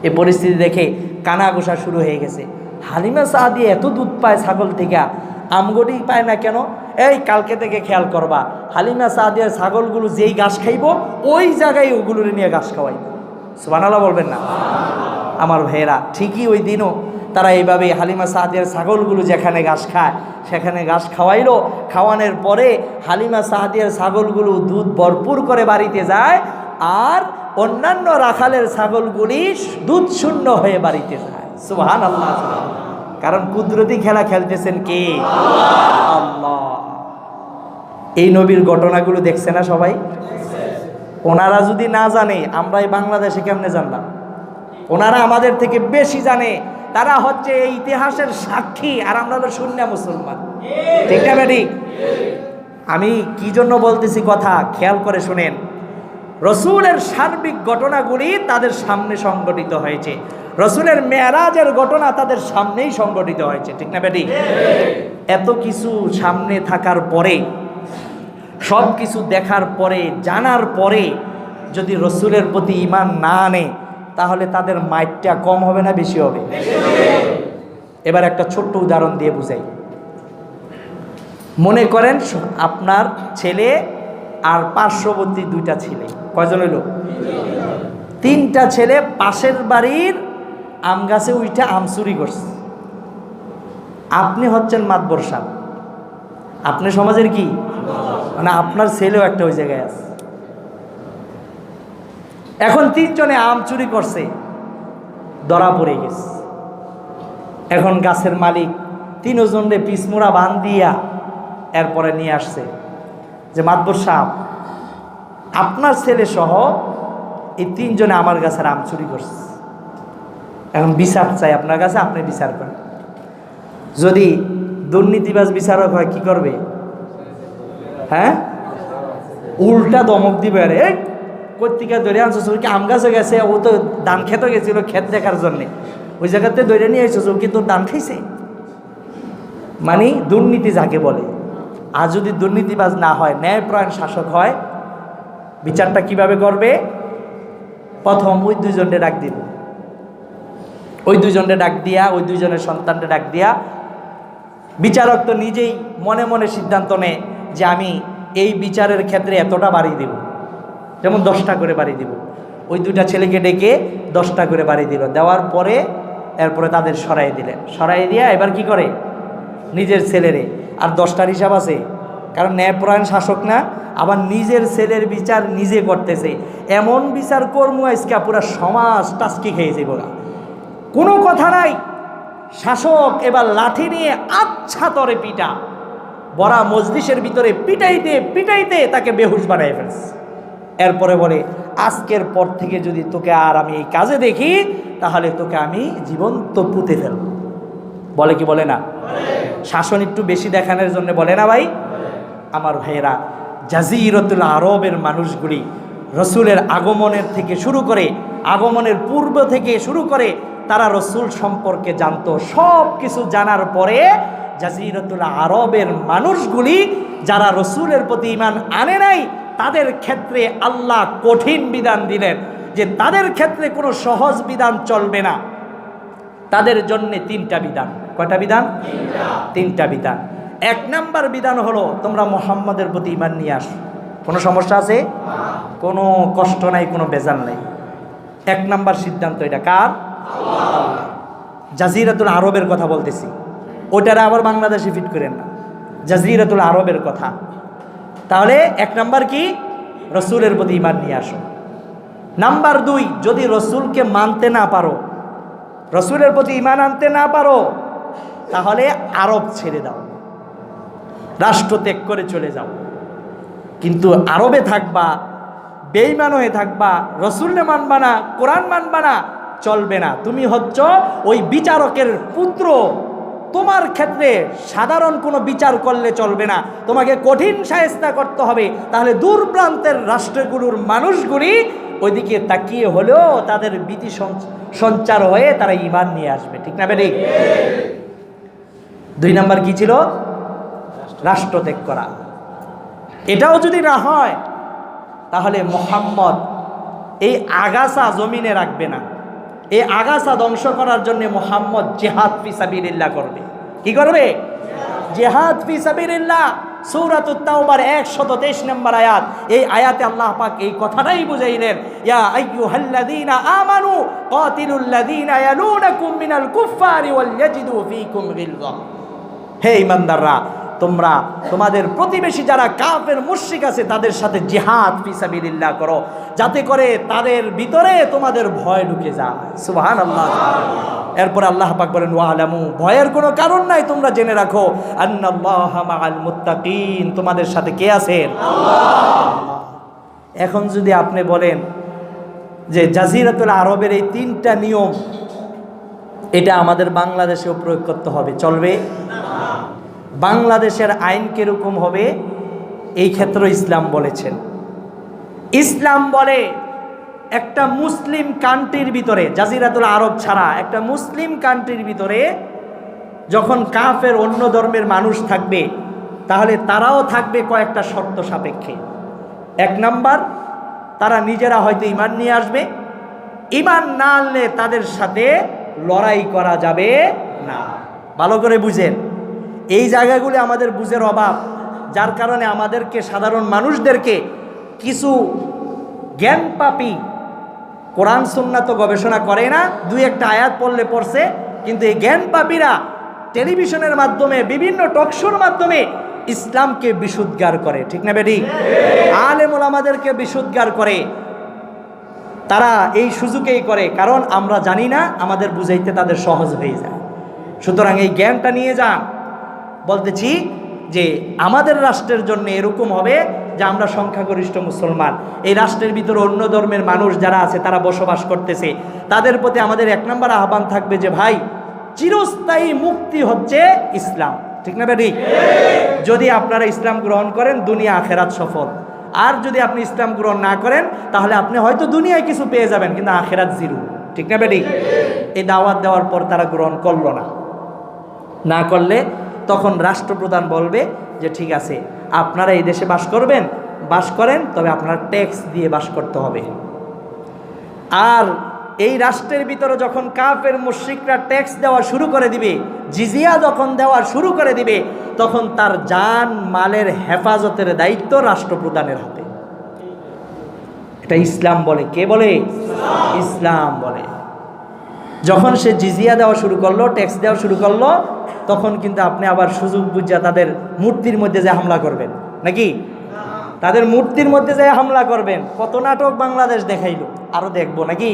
A: এই পরিস্থিতি দেখে কানাঘোষা শুরু হয়ে গেছে। হালিমা সাদিয়া এত দুধ পায় ছাগল থেকে, আমগডি পায় না কেন? এই কালকে থেকে খেয়াল করবা, হালিমা সাদিয়ার ছাগলগুলো যেই ঘাস খাইব, ওই জায়গায় ওগুলো নিয়ে ঘাস খাওয়াইব। সুবহানাল্লাহ বলবেন না? আমার ভাইয়েরা, ঠিকই ওই দিনও তারা এইভাবে হালিমা সাদিয়ার ছাগলগুলো যেখানে ঘাস খায় সেখানে ঘাস খাওয়াইলো। খাওয়ানোর পরে হালিমা সাদিয়ার ছাগলগুলো দুধ ভরপুর করে বাড়িতে যায়, আর অন্যান্য রাখালের ছাগলগুলি দুধ শূন্য হয়ে বাড়িতে যায়। সুবহানাল্লাহ। কারণ কুদরতি খেলা খেলতেছেন কে? আল্লাহ। এই নবীর ঘটনাগুলো দেখছে না সবাই? ওনারা যদি না জানে, আমরা এই বাংলাদেশে কেমনে জানলাম? ওনারা আমাদের থেকে বেশি জানে। তারা হচ্ছে এই ইতিহাসের সাক্ষী, আর আমরা হলো শূন্য মুসলমান। ঠিক না বেটি? আমি কি জন্য বলতেছি কথা, খেয়াল করে শুনেন। রসুলের সার্বিক ঘটনাগুলি তাদের সামনে সংগঠিত হয়েছে। রসুলের মেরাজের ঘটনা তাদের সামনেই সংগঠিত হয়েছে। ঠিক না বেটি? এত কিছু সামনে থাকার পরে, সব কিছু দেখার পরে, জানার পরে যদি রসুলের প্রতি ঈমান না আনে, তাহলে তাদের মাইটটা কম হবে না বেশি হবে? এবার একটা ছোট্ট উদাহরণ দিয়ে বুঝাই। মনে করেন আপনার ছেলে আর পার্শ্ববর্তী দুইটা ছেলে, কয়জন হইল? তিনটা ছেলে পাশের বাড়ির আম গাছে উঠে আম চুরি করছে। আপনি হচ্ছেন মাতবর সাহেব, আপনি সমাজের কি, মানে আপনার ছেলেও একটা ওই জায়গায় আছে। এখন তিনজনে আম চুরি করছে, ধরা পড়ে গেছে। এখন গাছের মালিক তিনজনে পিসমুড়া বান দিয়া এরপরে নিয়ে আসছে যে, মাতবর সাহেব, আপনার ছেলে সহ এই তিনজনে আমার গাছের আম চুরি করছে, এখন বিচার চাই আপনার কাছে, আপনি বিচার করেন। যদি দুর্নীতিবাজ বিচারক হয় কি করবে? হ্যাঁ, উল্টা দমক দিবে, আরে কর্তিকা ধরে আনছো, কি আম গাছে গেছে, ও তো ধান খেতে গেছিল ক্ষেত দেখার জন্যে, ওই জায়গাতে ধরে নিয়ে এসেছ, ও কি তোর ধান খাইছে? মানে দুর্নীতি যাকে বলে। আর যদি দুর্নীতিবাজ না হয়, ন্যায়পরায়ণ শাসক হয়, বিচারটা কিভাবে করবে? প্রথম ওই দুইজনকে ডাক দিব, ওই দুইজনকে ডাক দিয়া, ওই দুইজনের সন্তানকে ডাক দিয়া, বিচারক তো নিজেই মনে মনে সিদ্ধান্ত নেয় যে আমি এই বিচারের ক্ষেত্রে এতটা বাড়ি দেব, যেমন 10টা করে বাড়ি দিব। ওই দুইটা ছেলেকে ডেকে 10টা করে বাড়ি দিল। দেওয়ার পরে এরপরে তাদের সরাই দিলেন। সরাই দিয়া এবার কি করে? নিজের ছেলেরে, আর 10টার হিসাব আছে, কারণ ন্যায়পরায়ণ শাসক না, আবার নিজের ছেলের বিচার নিজে করতেছে। এমন বিচার কর্ম আজকে পুরা সমাজ টাস্কি খেয়েছে বলা, কোনো কথা নাই। শাসক এবার লাঠি নিয়ে আচ্ছা তরে পিটা, বড়া মজলিসের ভিতরে পিটাইতে পিটাইতে তাকে বেহুশ বানাই ফেলছে। এরপরে বলে, আজকের পর থেকে যদি তোকে আর আমি এই কাজে দেখি, তাহলে তোকে আমি জীবন্ত পুঁতে ফেলব। বলে কি বলে না? শাসন একটু বেশি দেখানোর জন্য বলে না ভাই? আমার ভাইয়েরা, জাজিরাতুল আরবের মানুষগুলি রসুলের আগমনের থেকে শুরু করে, আগমনের পূর্ব থেকে শুরু করে তারা রসুল সম্পর্কে জানতো। সব কিছু জানার পরে জাজিরাতুল আরবের মানুষগুলি যারা রসুলের প্রতি ঈমান আনে নাই, তাদের ক্ষেত্রে আল্লাহ কঠিন বিধান দিলেন যে তাদের ক্ষেত্রে কোনো সহজ বিধান চলবে না। তাদের জন্য 3টা বিধান। কয়টা বিধান? 3টা বিধান। 1 নাম্বার বিধান হলো, তোমরা মুহাম্মাদের প্রতি ঈমান নিয়ে আসো। কোনো সমস্যা আছে? কোনো কষ্ট নাই, কোনো বেজার নাই। 1 নাম্বার সিদ্ধান্ত এটা কার? আল্লাহ। জাজিরাতুল আরবের কথা বলতেছি, ওটারা আবার বাংলাদেশে ফিট করেন না, জাজিরাতুল আরবের কথা। তাহলে 1 নাম্বার কি? রসুলের প্রতি ঈমান নিয়ে আসো। নাম্বার 2, যদি রসুলকে মানতে না পারো, রসুলের প্রতি ঈমান আনতে না পারো, তাহলে আরব ছেড়ে দাও, রাষ্ট্র ত্যাগ করে চলে যাও। কিন্তু আরবে থাকবা, বেঈমান হয়ে থাকবা, রসুলকে মানবা না, কোরআন মানবা না, চলবে না। তুমি হচ্ছ ওই বিচারকের পুত্র, তোমার ক্ষেত্রে সাধারণ কোনো বিচার করলে চলবে না, তোমাকে কঠিন শায়েস্তা করতে হবে। তাহলে দূর প্রান্তের রাষ্ট্রগুলোর মানুষগুলি ওইদিকে তাকিয়ে হলেও তাদের ভীতি সঞ্চার হয়ে তারা ঈমান নিয়ে আসবে, ঠিক না বেঠিক? 2 নাম্বার কি ছিল? রাষ্ট্র ত্যাগ করা। এটাও যদি না হয়, তাহলে মুহাম্মদ এই আগাছা জমিনে রাখবে না। এই আগাছা ধ্বংস করার জন্য মুহাম্মদ জিহাদ ফি সাবিলিল্লাহ করবে। কি করবে? জিহাদ ফি সাবিলিল্লাহ। সূরাতুত তাওবার 123 নম্বর আয়াত। এই আয়াতে আল্লাহ পাক এই কথাটাই বুঝাইলেন, ইয়া আইয়ুহাল্লাযীনা আমানু কাতিলুল্লাযীনা ইয়ালুনাকুম মিনাল কুফফারি ওয়াল ইয়াজিদু ফীকুম গিলযা। হে ঈমানদাররা, তোমরা তোমাদের প্রতিবেশী যারা কাফের মুশরিক আছে তাদের সাথে জিহাদ ফি সাবিলিল্লাহ করো, যাতে করে তাদের ভিতরে তোমাদের ভয় ঢুকে যায়। সুবহানাল্লাহ। এরপর আল্লাহ পাক বলেন, ওয়ালামু, ভয়ের কোনো কারণ নাই, তোমরা জেনে রাখো, আন্নাল্লাহা মাআল মুত্তাকিন, তোমাদের সাথে কে আছেন? আল্লাহ। এখন যদি আপনি বলেন যে জাজিরাতুল আরবের এই 3টা নিয়ম এটা আমাদের বাংলাদেশেও প্রয়োগ করতে হবে, চলবে? বাংলাদেশের আইন কিরকম হবে? এই ক্ষেত্রে ইসলাম বলেছেন। ইসলাম বলে একটা মুসলিম কান্ট্রির ভিতরে, জাজিরাতুল আরব ছাড়া একটা মুসলিম কান্ট্রির ভিতরে যখন কাফের অন্য ধর্মের মানুষ থাকবে, তাহলে তারাও থাকবে কয়েকটা শর্ত সাপেক্ষে। 1 নাম্বার, তারা নিজেরা হয়তো ঈমান নিয়ে আসবে, ঈমান না আনলে তাদের সাথে লড়াই করা যাবে না। ভালো করে বুঝেন, এই জায়গাগুলি আমাদের বুঝের অভাব, যার কারণে আমাদেরকে, সাধারণ মানুষদেরকে, কিছু জ্ঞান পাপী কোরআন সুন্নাহ তো গবেষণা করে না, 2-1টা আয়াত পড়লে পড়ছে, কিন্তু এই জ্ঞান পাপীরা টেলিভিশনের মাধ্যমে, বিভিন্ন টকশোর মাধ্যমে ইসলামকে বিশুদ্ধার করে, ঠিক না বেঠিক? আলেম ওলামাদেরকে বিশুদ্ধার করে। তারা এই সুযোগেই করে, কারণ আমরা জানি না, আমাদের বুঝাইতে তাদের সহজ হয়ে যায়। সুতরাং এই জ্ঞানটা নিয়ে যান। বলতেছি যে আমাদের রাষ্ট্রের জন্য এরকম হবে যে আমরা সংখ্যাগরিষ্ঠ মুসলমান, এই রাষ্ট্রের ভিতরে অন্য ধর্মের মানুষ যারা আছে তারা বসবাস করতেছে, তাদের প্রতি আমাদের 1 নম্বর আহ্বান থাকবে যে ভাই, চিরস্থায়ী মুক্তি হচ্ছে ইসলাম, ঠিক না বেঠিক? যদি আপনারা ইসলাম গ্রহণ করেন, দুনিয়া আখেরাত সফল। আর যদি আপনি ইসলাম গ্রহণ না করেন, তাহলে আপনি হয়তো দুনিয়ায় কিছু পেয়ে যাবেন, কিন্তু আখেরাত জিরো, ঠিক না বেঠিক? এই দাওয়াত দেওয়ার পর তারা গ্রহণ করলো না। না করলে তখন রাষ্ট্রপ্রধান বলবে যে ঠিক আছে, আপনারা এই দেশে বাস করবেন, বাস করেন, তবে আপনারা ট্যাক্স দিয়ে বাস করতে হবে। আর এই রাষ্ট্রের ভিতরে যখন কাফের মুশরিকরা ট্যাক্স দেওয়া শুরু করে দিবে, জিজিয়া যখন দেওয়া শুরু করে দিবে, তখন তার জান মালের হেফাজতের দায়িত্ব রাষ্ট্রপ্রধানের হাতে। এটা ইসলাম বলে। কে বলে? ইসলাম বলে। যখন সে জিজিয়া দেওয়া শুরু করলো, ট্যাক্স দেওয়া শুরু করলো, তখন কিন্তু আপনি আবার সুযোগ বুঝা তাদের মূর্তির মধ্যে যে হামলা করবেন, নাকি? তাদের মূর্তির মধ্যে যে হামলা করবেন। কত নাটক বাংলাদেশ দেখাইলো, আরো দেখবো নাকি?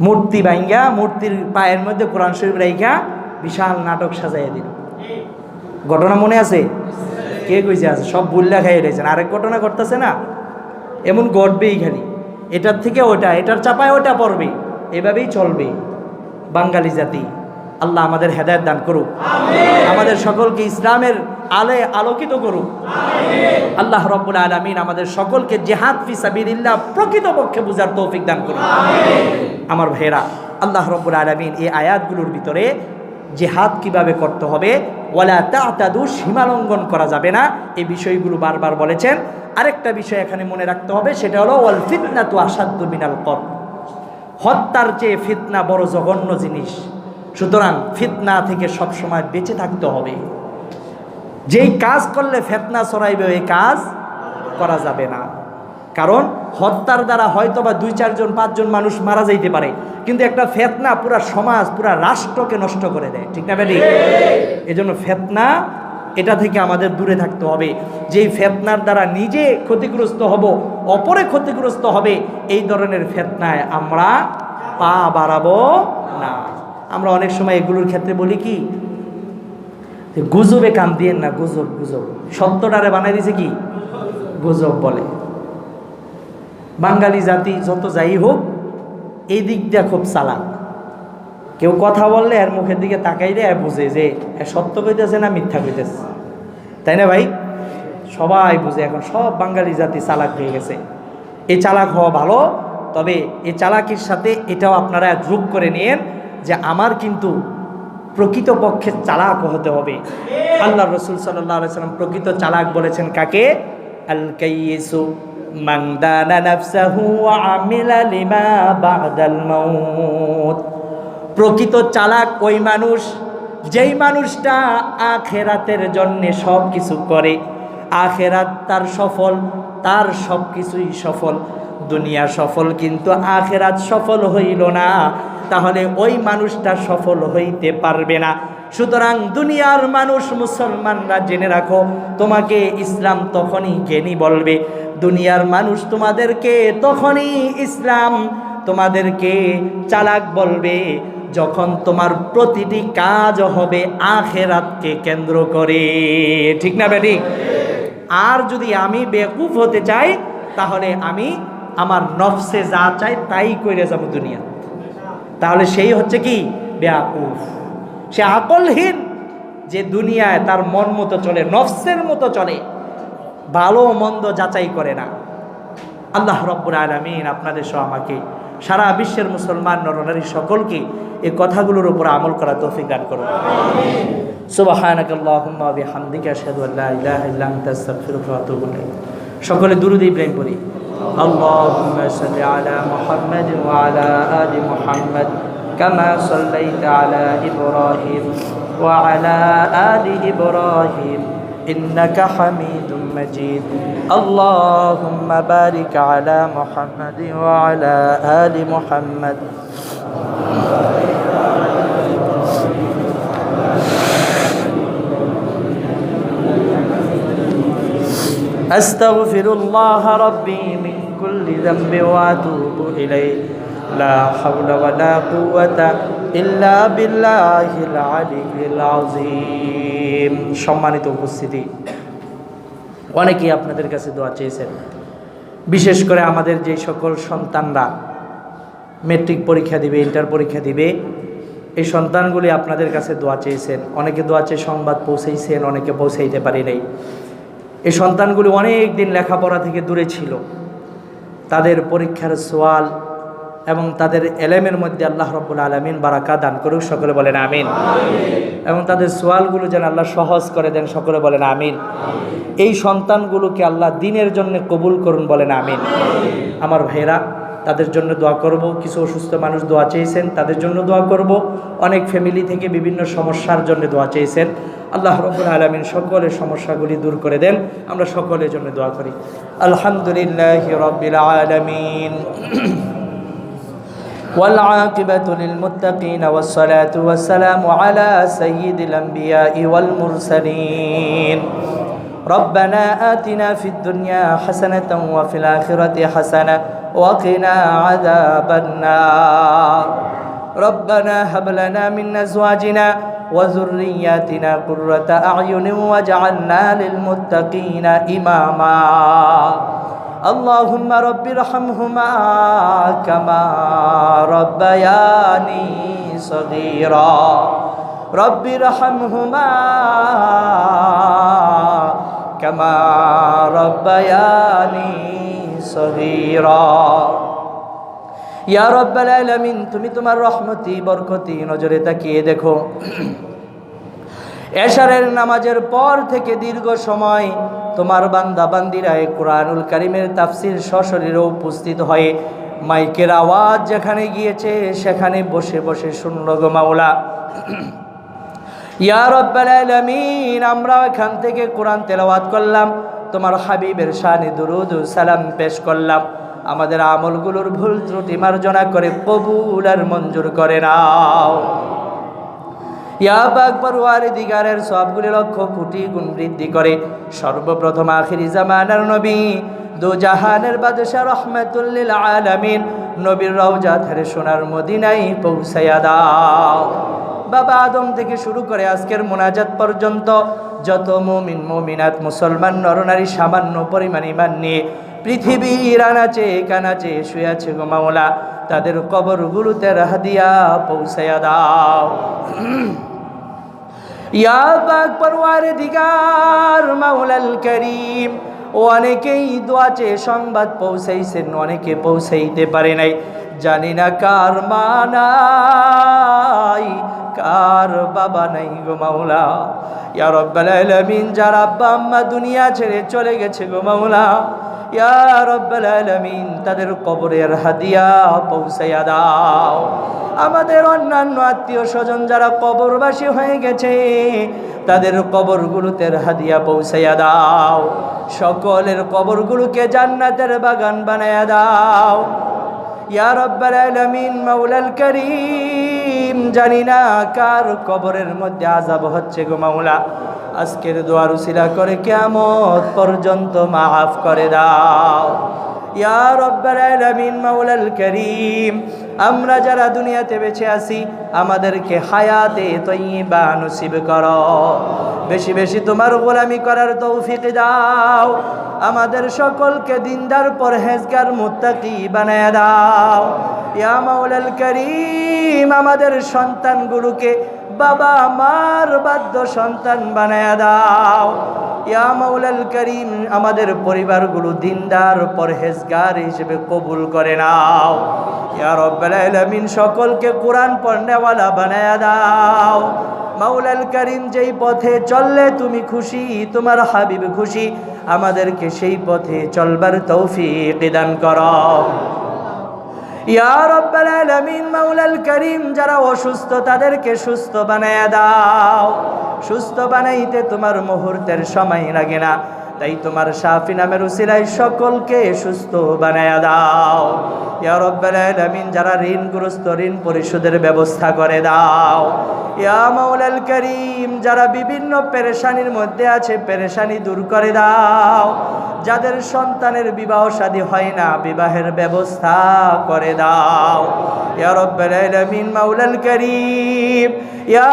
A: মূর্তি ভাঙ্গা, মূর্তির পায়ের মধ্যে কোরআন শরীফ রাইখা বিশাল নাটক সাজাইয়া দিল। ঘটনা মনে আছে? কে কইছে আছে? সব বুল্লা খাইয়ে রয়েছেন। আরেক ঘটনা ঘটতেছে না, এমন ঘটবেই খালি, এটার থেকে ওটা, এটার চাপায় ওটা পড়বে, এভাবেই চলবে বাঙালি জাতি। আল্লাহ আমাদের হেদায়েত দান করুক, আমাদের সকলকে ইসলামের আলোয় আলোকিত করুক। আল্লাহ রাব্বুল আলামিন আমাদের সকলকে জিহাদ ফি সাবিলিল্লাহ প্রকৃতপক্ষে বুঝার তৌফিক দান করুন। আমার ভাইরা, আল্লাহ রাব্বুল আলামিন এই আয়াতগুলোর ভিতরে জিহাদ কিভাবে করতে হবে, ওয়ালা তা'তাদু, সীমালঙ্ঘন করা যাবে না, এই বিষয়গুলো বারবার বলেছেন। আরেকটা বিষয় এখানে মনে রাখতে হবে, সেটা হলো ওয়াল ফিতনাতু আশাদ্দু মিনাল কতল, হত্যার চেয়ে ফিতনা বড় জঘন্য জিনিস। সুতরাং ফিতনা থেকে সবসময় বেঁচে থাকতে হবে। যেই কাজ করলে ফিতনা ছড়াইবে, এই কাজ করা যাবে না। কারণ হত্যার দ্বারা হয়তো বা 2-4 জন 5 জন মানুষ মারা যাইতে পারে, কিন্তু একটা ফিতনা পুরা সমাজ পুরা রাষ্ট্রকে নষ্ট করে দেয়, ঠিক না বেঠিক? এজন্য ফিতনা এটা থেকে আমাদের দূরে থাকতে হবে। যেই ফিতনার দ্বারা নিজে ক্ষতিগ্রস্ত হব, অপরে ক্ষতিগ্রস্ত হবে, এই ধরনের ফিতনায় আমরা পা বাড়াবো না। আমরা অনেক সময় এগুলোর ক্ষেত্রে বলি কি, গুজবে কান দিয়েন না, গুজব গুজব সত্যটারে বানাই দিছে কি গুজব বলে। বাঙালি জাতি যত যাই হোক এই দিক দিয়ে খুব চালাক। কেউ কথা বললে এর মুখের দিকে তাকাইলে এর বুঝে যে সত্য কইতেছে না মিথ্যা কইতেছে, তাই না ভাই? সবাই বুঝে, এখন সব বাঙালি জাতি চালাক হয়ে গেছে। এই চালাক হওয়া ভালো, তবে এই চালাকির সাথে এটাও আপনারা যোগ করে নিয়েন যে আমার কিন্তু প্রকৃতপক্ষে চালাক হতে হবে। আল্লাহ রসুল সাল্লাল্লাহু আলাইহি সাল্লাম প্রকৃত চালাক বলেছেন কাকে? আল কাইয়িসু মান দানা নাফসাহু ওয়া আমিলা লিমা বাদাল মাউত। প্রকৃত চালাক ওই মানুষ, যেই মানুষটা আখিরাতের জন্য সব কিছু করে, আখিরাত তার সফল, তার সব কিছুই সফল। দুনিয়া সফল কিন্তু আখিরাত সফল হইল না, তাহলে ওই মানুষটা সফল হইতে পারবে না। সুতরাং দুনিয়ার মানুষ, মুসলমানরা জেনে রাখো, তোমাকে ইসলাম তখনই জ্ঞানী বলবে, দুনিয়ার মানুষ তোমাদেরকে তখনই ইসলাম তোমাদেরকে চালাক বলবে যখন তোমার প্রতিটি কাজ হবে আখিরাতকে কেন্দ্র করে, ঠিক না বেঠিক? আর যদি আমি বেকুফ হতে চাই, তাহলে আমি আমার নফসে যা চাই তাই করে যাব দুনিয়া, তাহলে সেই হচ্ছে কি বেয়াকুফ, সে আকলহীন, যে দুনিয়ায় তার মন মতো চলে, নফসের মতো চলে, ভালো মন্দ যাচাই করে না। আল্লাহ রাব্বুল আলামিন আপনাদের সহ আমাকে, সারা বিশ্বের মুসলমান নরনারী সকলকে এই কথাগুলোর উপর আমল করা তৌফিক দান করুন। আমিন। সুবহানাকাল্লাহুম্মা ওয়া বিহামদিকা আশহাদু আল্লা ইলাহা ইল্লা আনতা আস্তাগফিরুকা ওয়া আতুবু ইলাইক। সকলে দুরূদ ইব্রাহিম পড়ি। আল্লাহুম্মা সাল্লি আলা মুহাম্মাদ ওয়া আলা আলি মুহাম্মাদ কামা সাল্লাইতা আলা ইব্রাহিম ওয়া আলা আলি ইব্রাহিম إنك حميد مجيد اللهم بارك على محمد وعلى آل محمد أستغفر الله ربي من كل ذنب وأتوب إليه لا حول ولا قوة إلا بالله العلي العظيم। সম্মানিত উপস্থিতি, অনেকেই আপনাদের কাছে দোয়া চেয়েছেন, বিশেষ করে আমাদের যে সকল সন্তানরা মেট্রিক পরীক্ষা দিবে, ইন্টার পরীক্ষা দিবে, এই সন্তানগুলি আপনাদের কাছে দোয়া চেয়েছেন। অনেকে দোয়া চেয়ে সংবাদ পৌঁছাইছেন, অনেকে পৌঁছাইতে পারি নাই। এই সন্তানগুলি অনেক দিন লেখাপড়া থেকে দূরে ছিল, তাদের পরীক্ষার সোয়াল এবং তাদের এলেমের মধ্যে আল্লাহ রাব্বুল আলামিন বারাকা দান করুক, সকলে বলেন আমিন। এবং তাদের সোয়ালগুলো যেন আল্লাহ সহজ করে দেন, সকলে বলেন আমিন। এই সন্তানগুলোকে আল্লাহ দ্বীনের জন্য কবুল করুন, বলেন আমিন। আমার ভাইরা, তাদের জন্য দোয়া করব। কিছু অসুস্থ মানুষ দোয়া চেয়েছেন, তাদের জন্য দোয়া করব। অনেক ফ্যামিলি থেকে বিভিন্ন সমস্যার জন্য দোয়া চেয়েছেন, আল্লাহ রাব্বুল আলামিন সকলের সমস্যাগুলি দূর করে দেন। আমরা সকলের জন্য দোয়া করি। আলহামদুলিল্লাহি রাব্বিল আলামিন والعاقبة للمتقين والصلاة والسلام على سيد الأنبياء والمرسلين ربنا آتنا في الدنيا حسنة وفي الآخرة حسنة وقنا عذاب النار ربنا هب لنا من أزواجنا وذرياتنا قرة أعين واجعلنا للمتقين إماما اللهم رب ارحمهما كما ربياني صغيرا رب ارحمهما كما ربياني صغيرا ইয়া রাব্বাল আলামিন, তুমি তোমার রহমতি বরকতি নজরে তাকিয়ে দেখো, এশারের নামাজের পর থেকে দীর্ঘ সময় তোমার বান্দা বান্দিরা কোরআনুল কারীমের তাফসীর সশরীরে উপস্থিত হয়ে মাইকের আওয়াজ যেখানে গিয়েছে সেখানে বসে বসে শুনল গো মাওলা। ইয়া রাব্বাল আলামিন, আমরা এখান থেকে কোরআন তেলাওয়াত করলাম, তোমার হাবিবের শানে দুরূদ ও সালাম পেশ করলাম। আমাদের আমলগুলোর ভুল ত্রুটি মার্জনা করে কবুল আর মঞ্জুর করে নাও। ইয়া পাক পরওয়ারদিগারের সবগুলি লক্ষ কোটি গুণ বৃদ্ধি করে সর্বপ্রথম আখিরি জামানার নবী দু জাহানের বাদশা রহমাতুল লিল আলামিন নবীর রওজা ধরে সোনার মদিনায় পৌঁছায়া দাও। বাবা আদম থেকে শুরু করে আজকের মোনাজাত পর্যন্ত যত মুমিন মুমিনাত মুসলমান নরনারী সামান্য পরিমাণ ঈমান নিয়ে পৃথিবীর আনাচে কানাচে শুয়ে আছে গো মাওলা, তাদের কবরগুলোতে হাদিয়া পৌঁছায়া দাও। ইয়া পাক পরওয়ারদিগার মাওলাল করিম, অনেকেই দোয়া চেয়ে সংবাদ পৌঁছাইছেন, অনেকে পৌঁছাইতে পারে নাই। জানি না কার মা নাই, কার বাবা নাই গো মাওলা। ইয়া রব্বাল আলামিন, যার আব্বা আম্মা দুনিয়া ছেড়ে চলে গেছে গো মাওলা, ইয়া রব্বাল আলামিন তাদের কবরের হাদিয়া পৌঁছাইয়া দাও। আমাদের অন্যান্য আত্মীয় স্বজন যারা কবরবাসী হয়ে গেছে তাদের কবরগুলোতে হাদিয়া পৌঁছাইয়া দাও। সকলের কবরগুলোকে জান্নাতের বাগান বানায়া দাও। ইয়া রব্বাল আলামিন মাওলাল করিম, জানি না কার কবরের মধ্যে আযাব হচ্ছে গো মাওলা, আজকের দোয়ার উসিলা করে কিয়ামত পর্যন্ত মাফ করে দাও। ইয়া রব্বাল আলামিন মাওলাল করিম, আমরা যারা দুনিয়াতে বেঁচে আছি আমাদেরকে হায়াতে তয়্যিবা নসিব করো, বেশি বেশি তোমার গোলামি করার তৌফিক দাও। আমাদের সকলকে দিনদার পরহেজগার মুত্তাকি বানায়া দাও। ইয়া মাওলাল করিম, আমাদের সন্তানগুলোকে বাবা মার বাধ্য সন্তান বানায়া দাও। ইয়া মাওলাল করিম, আমাদের পরিবারগুলো দিনদার পরহেজগার হিসেবে কবুল করে নাও। ইয়া রব্বাল আলামিন, সকলকে কোরআন পড়নেওয়ালা বানায়া দাও। মাওলাল করিম, যেই পথে চললে তুমি খুশি, তোমার হাবিব খুশি, আমাদেরকে সেই পথে চলবার তৌফিক দান করো। ইয়া রব্বাল আলামিন মাওলাল করিম, যারা অসুস্থ তাদেরকে সুস্থ বানায়া দাও। সুস্থ বানাইতে তোমার মুহূর্তের সময় লাগে না, তাই তোমার শাফি নামের উসিলায় সকলকে সুস্থ বানায়া দাও। ইয়া রব্বাল আলামিন, যারা ঋণগ্রস্ত ঋণ পরিশোধের ব্যবস্থা করে দাও। ইয়া মাওলাল করিম, যারা বিভিন্ন পেরেশানির মধ্যে আছে পেরেশানি দূর করে দাও। যাদের সন্তানের বিবাহ শাদী হয় না বিবাহের ব্যবস্থা করে দাও। ইয়া রব্বাল আলামিন মাওলাল করিম, ইয়া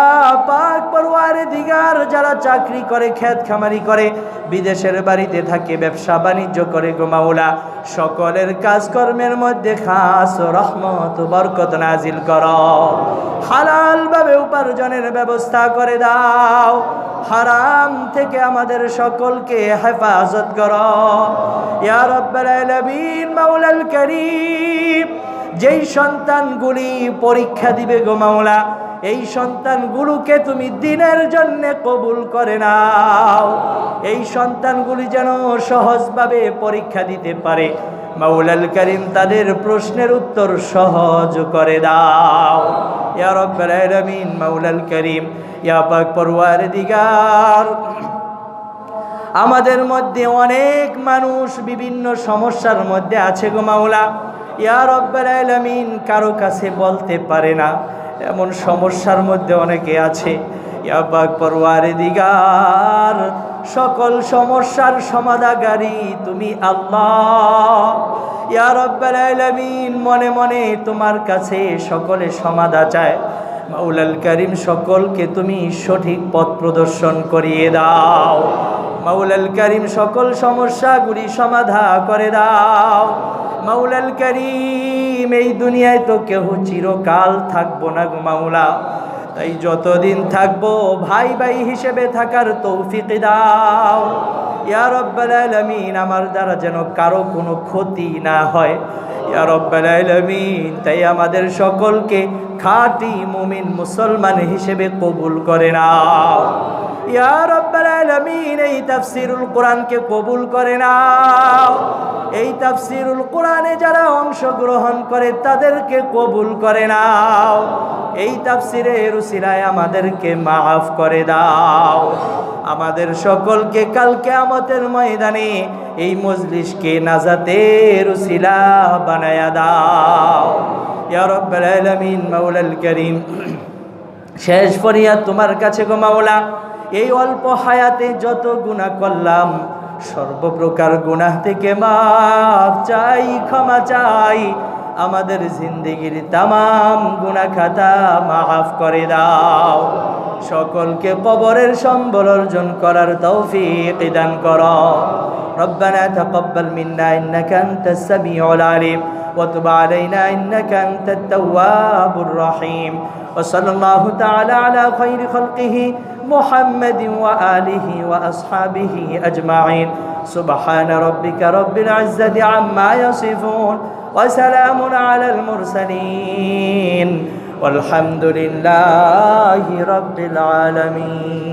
A: পাক পরওয়ারদিগার, যারা চাকরি করে খেত খামারি করে বিদেশের বাড়িতে থাকে ব্যবসা বাণিজ্য করে গো মাওলা, সকলের কাজকর্মের মধ্যে খাস রহমত বরকত নাজিল করো। হালাল ভাবে উপার্জনের ব্যবস্থা করে দাও। হারাম থেকে আমাদের সকলকে হেফাজত করো। ইয়া রব্বাল আলামিন মাওলাল করিম, যেই সন্তানগুলি পরীক্ষা দিবে গো মাওলা, এই সন্তানগুলোকে তুমি দিনের জন্য কবুল করে নাও। এই সন্তানগুলি যেন সহজভাবে পরীক্ষা দিতে পারে মাওলাল করিম, তাদের প্রশ্নের উত্তর সহজ করে দাও। ইয়া রব্বাল আলামিন মাওলাল করিম, ইয়া পাক পরওয়ারদিগার, আমাদের মধ্যে অনেক মানুষ বিভিন্ন সমস্যার মধ্যে আছে গো মাওলা। ইয়া রব্বাল আলামিন, কারো কাছে বলতে পারে না, এমন সমস্যার মধ্যে অনেকে আছে। ইয়া পাক পরওয়ারদিগার, সকল সমস্যার সমাধানকারী তুমি আল্লাহ। ইয়া রব্বাল আলামিন, মনে মনে তোমার কাছে সকলে সমাধান চায়। মাওলাল করিম, সকলকে তুমি সঠিক পথ প্রদর্শন করিয়ে দাও। মাওলাল করিম, সকল সমস্যাগুলি সমাধান করে দাও। মাওলাল করিম, এই দুনিয়ায় তো কেউ চিরকাল থাকবো না গো মাওলা, তাই যতদিন থাকবো ভাই ভাই হিসেবে থাকার তৌফিক দাও। ইয়া রব্বাল আলামিন, আমার দ্বারা যেন কারো কোনো ক্ষতি না হয়। ইয়া রব্বাল আলামিন, তাই আমাদের সকলকে খাঁটি মুমিন মুসলমান হিসেবে কবুল করে নাও। ইয়া রব্বাল আলামিন, এই তাফসীরুল কোরআনকে কবুল করে নাও। এই তাফসীরুল কোরআনে যারা অংশগ্রহণ করে তাদেরকে কবুল করে নাও। এই তাফসিরের উসিলায় আমাদেরকে মাফ করে দাও। আমাদের সকলকে কাল কিয়ামতের ময়দানে এই মজলিসকে নাজাতের উসিলা বানায়া দাও ইয়া রাব্বাল আলামিন। মাওলাল করিম, শেষ ফরিয়াদ তোমার কাছে গো মাওলা, এই অল্প হায়াতে যত গুনাহ করলাম সর্বপ্রকার গুনাহ থেকে মাফ চাই, ক্ষমা চাই। আমাদের জিন্দেগির তামাম গুনাহ খাতা মাফ করে দাও। সকলকে কবরের সম্বল অর্জন করার তৌফিক দান করো। ربنا تقبل منا إنك أنت السميع العليم وتب علينا إنك أنت التواب الرحيم وصلى الله تعالى على خير خلقه محمد وآله وأصحابه أجمعين سبحان ربك رب العزة عما يصفون وسلام على المرسلين والحمد لله رب العالمين.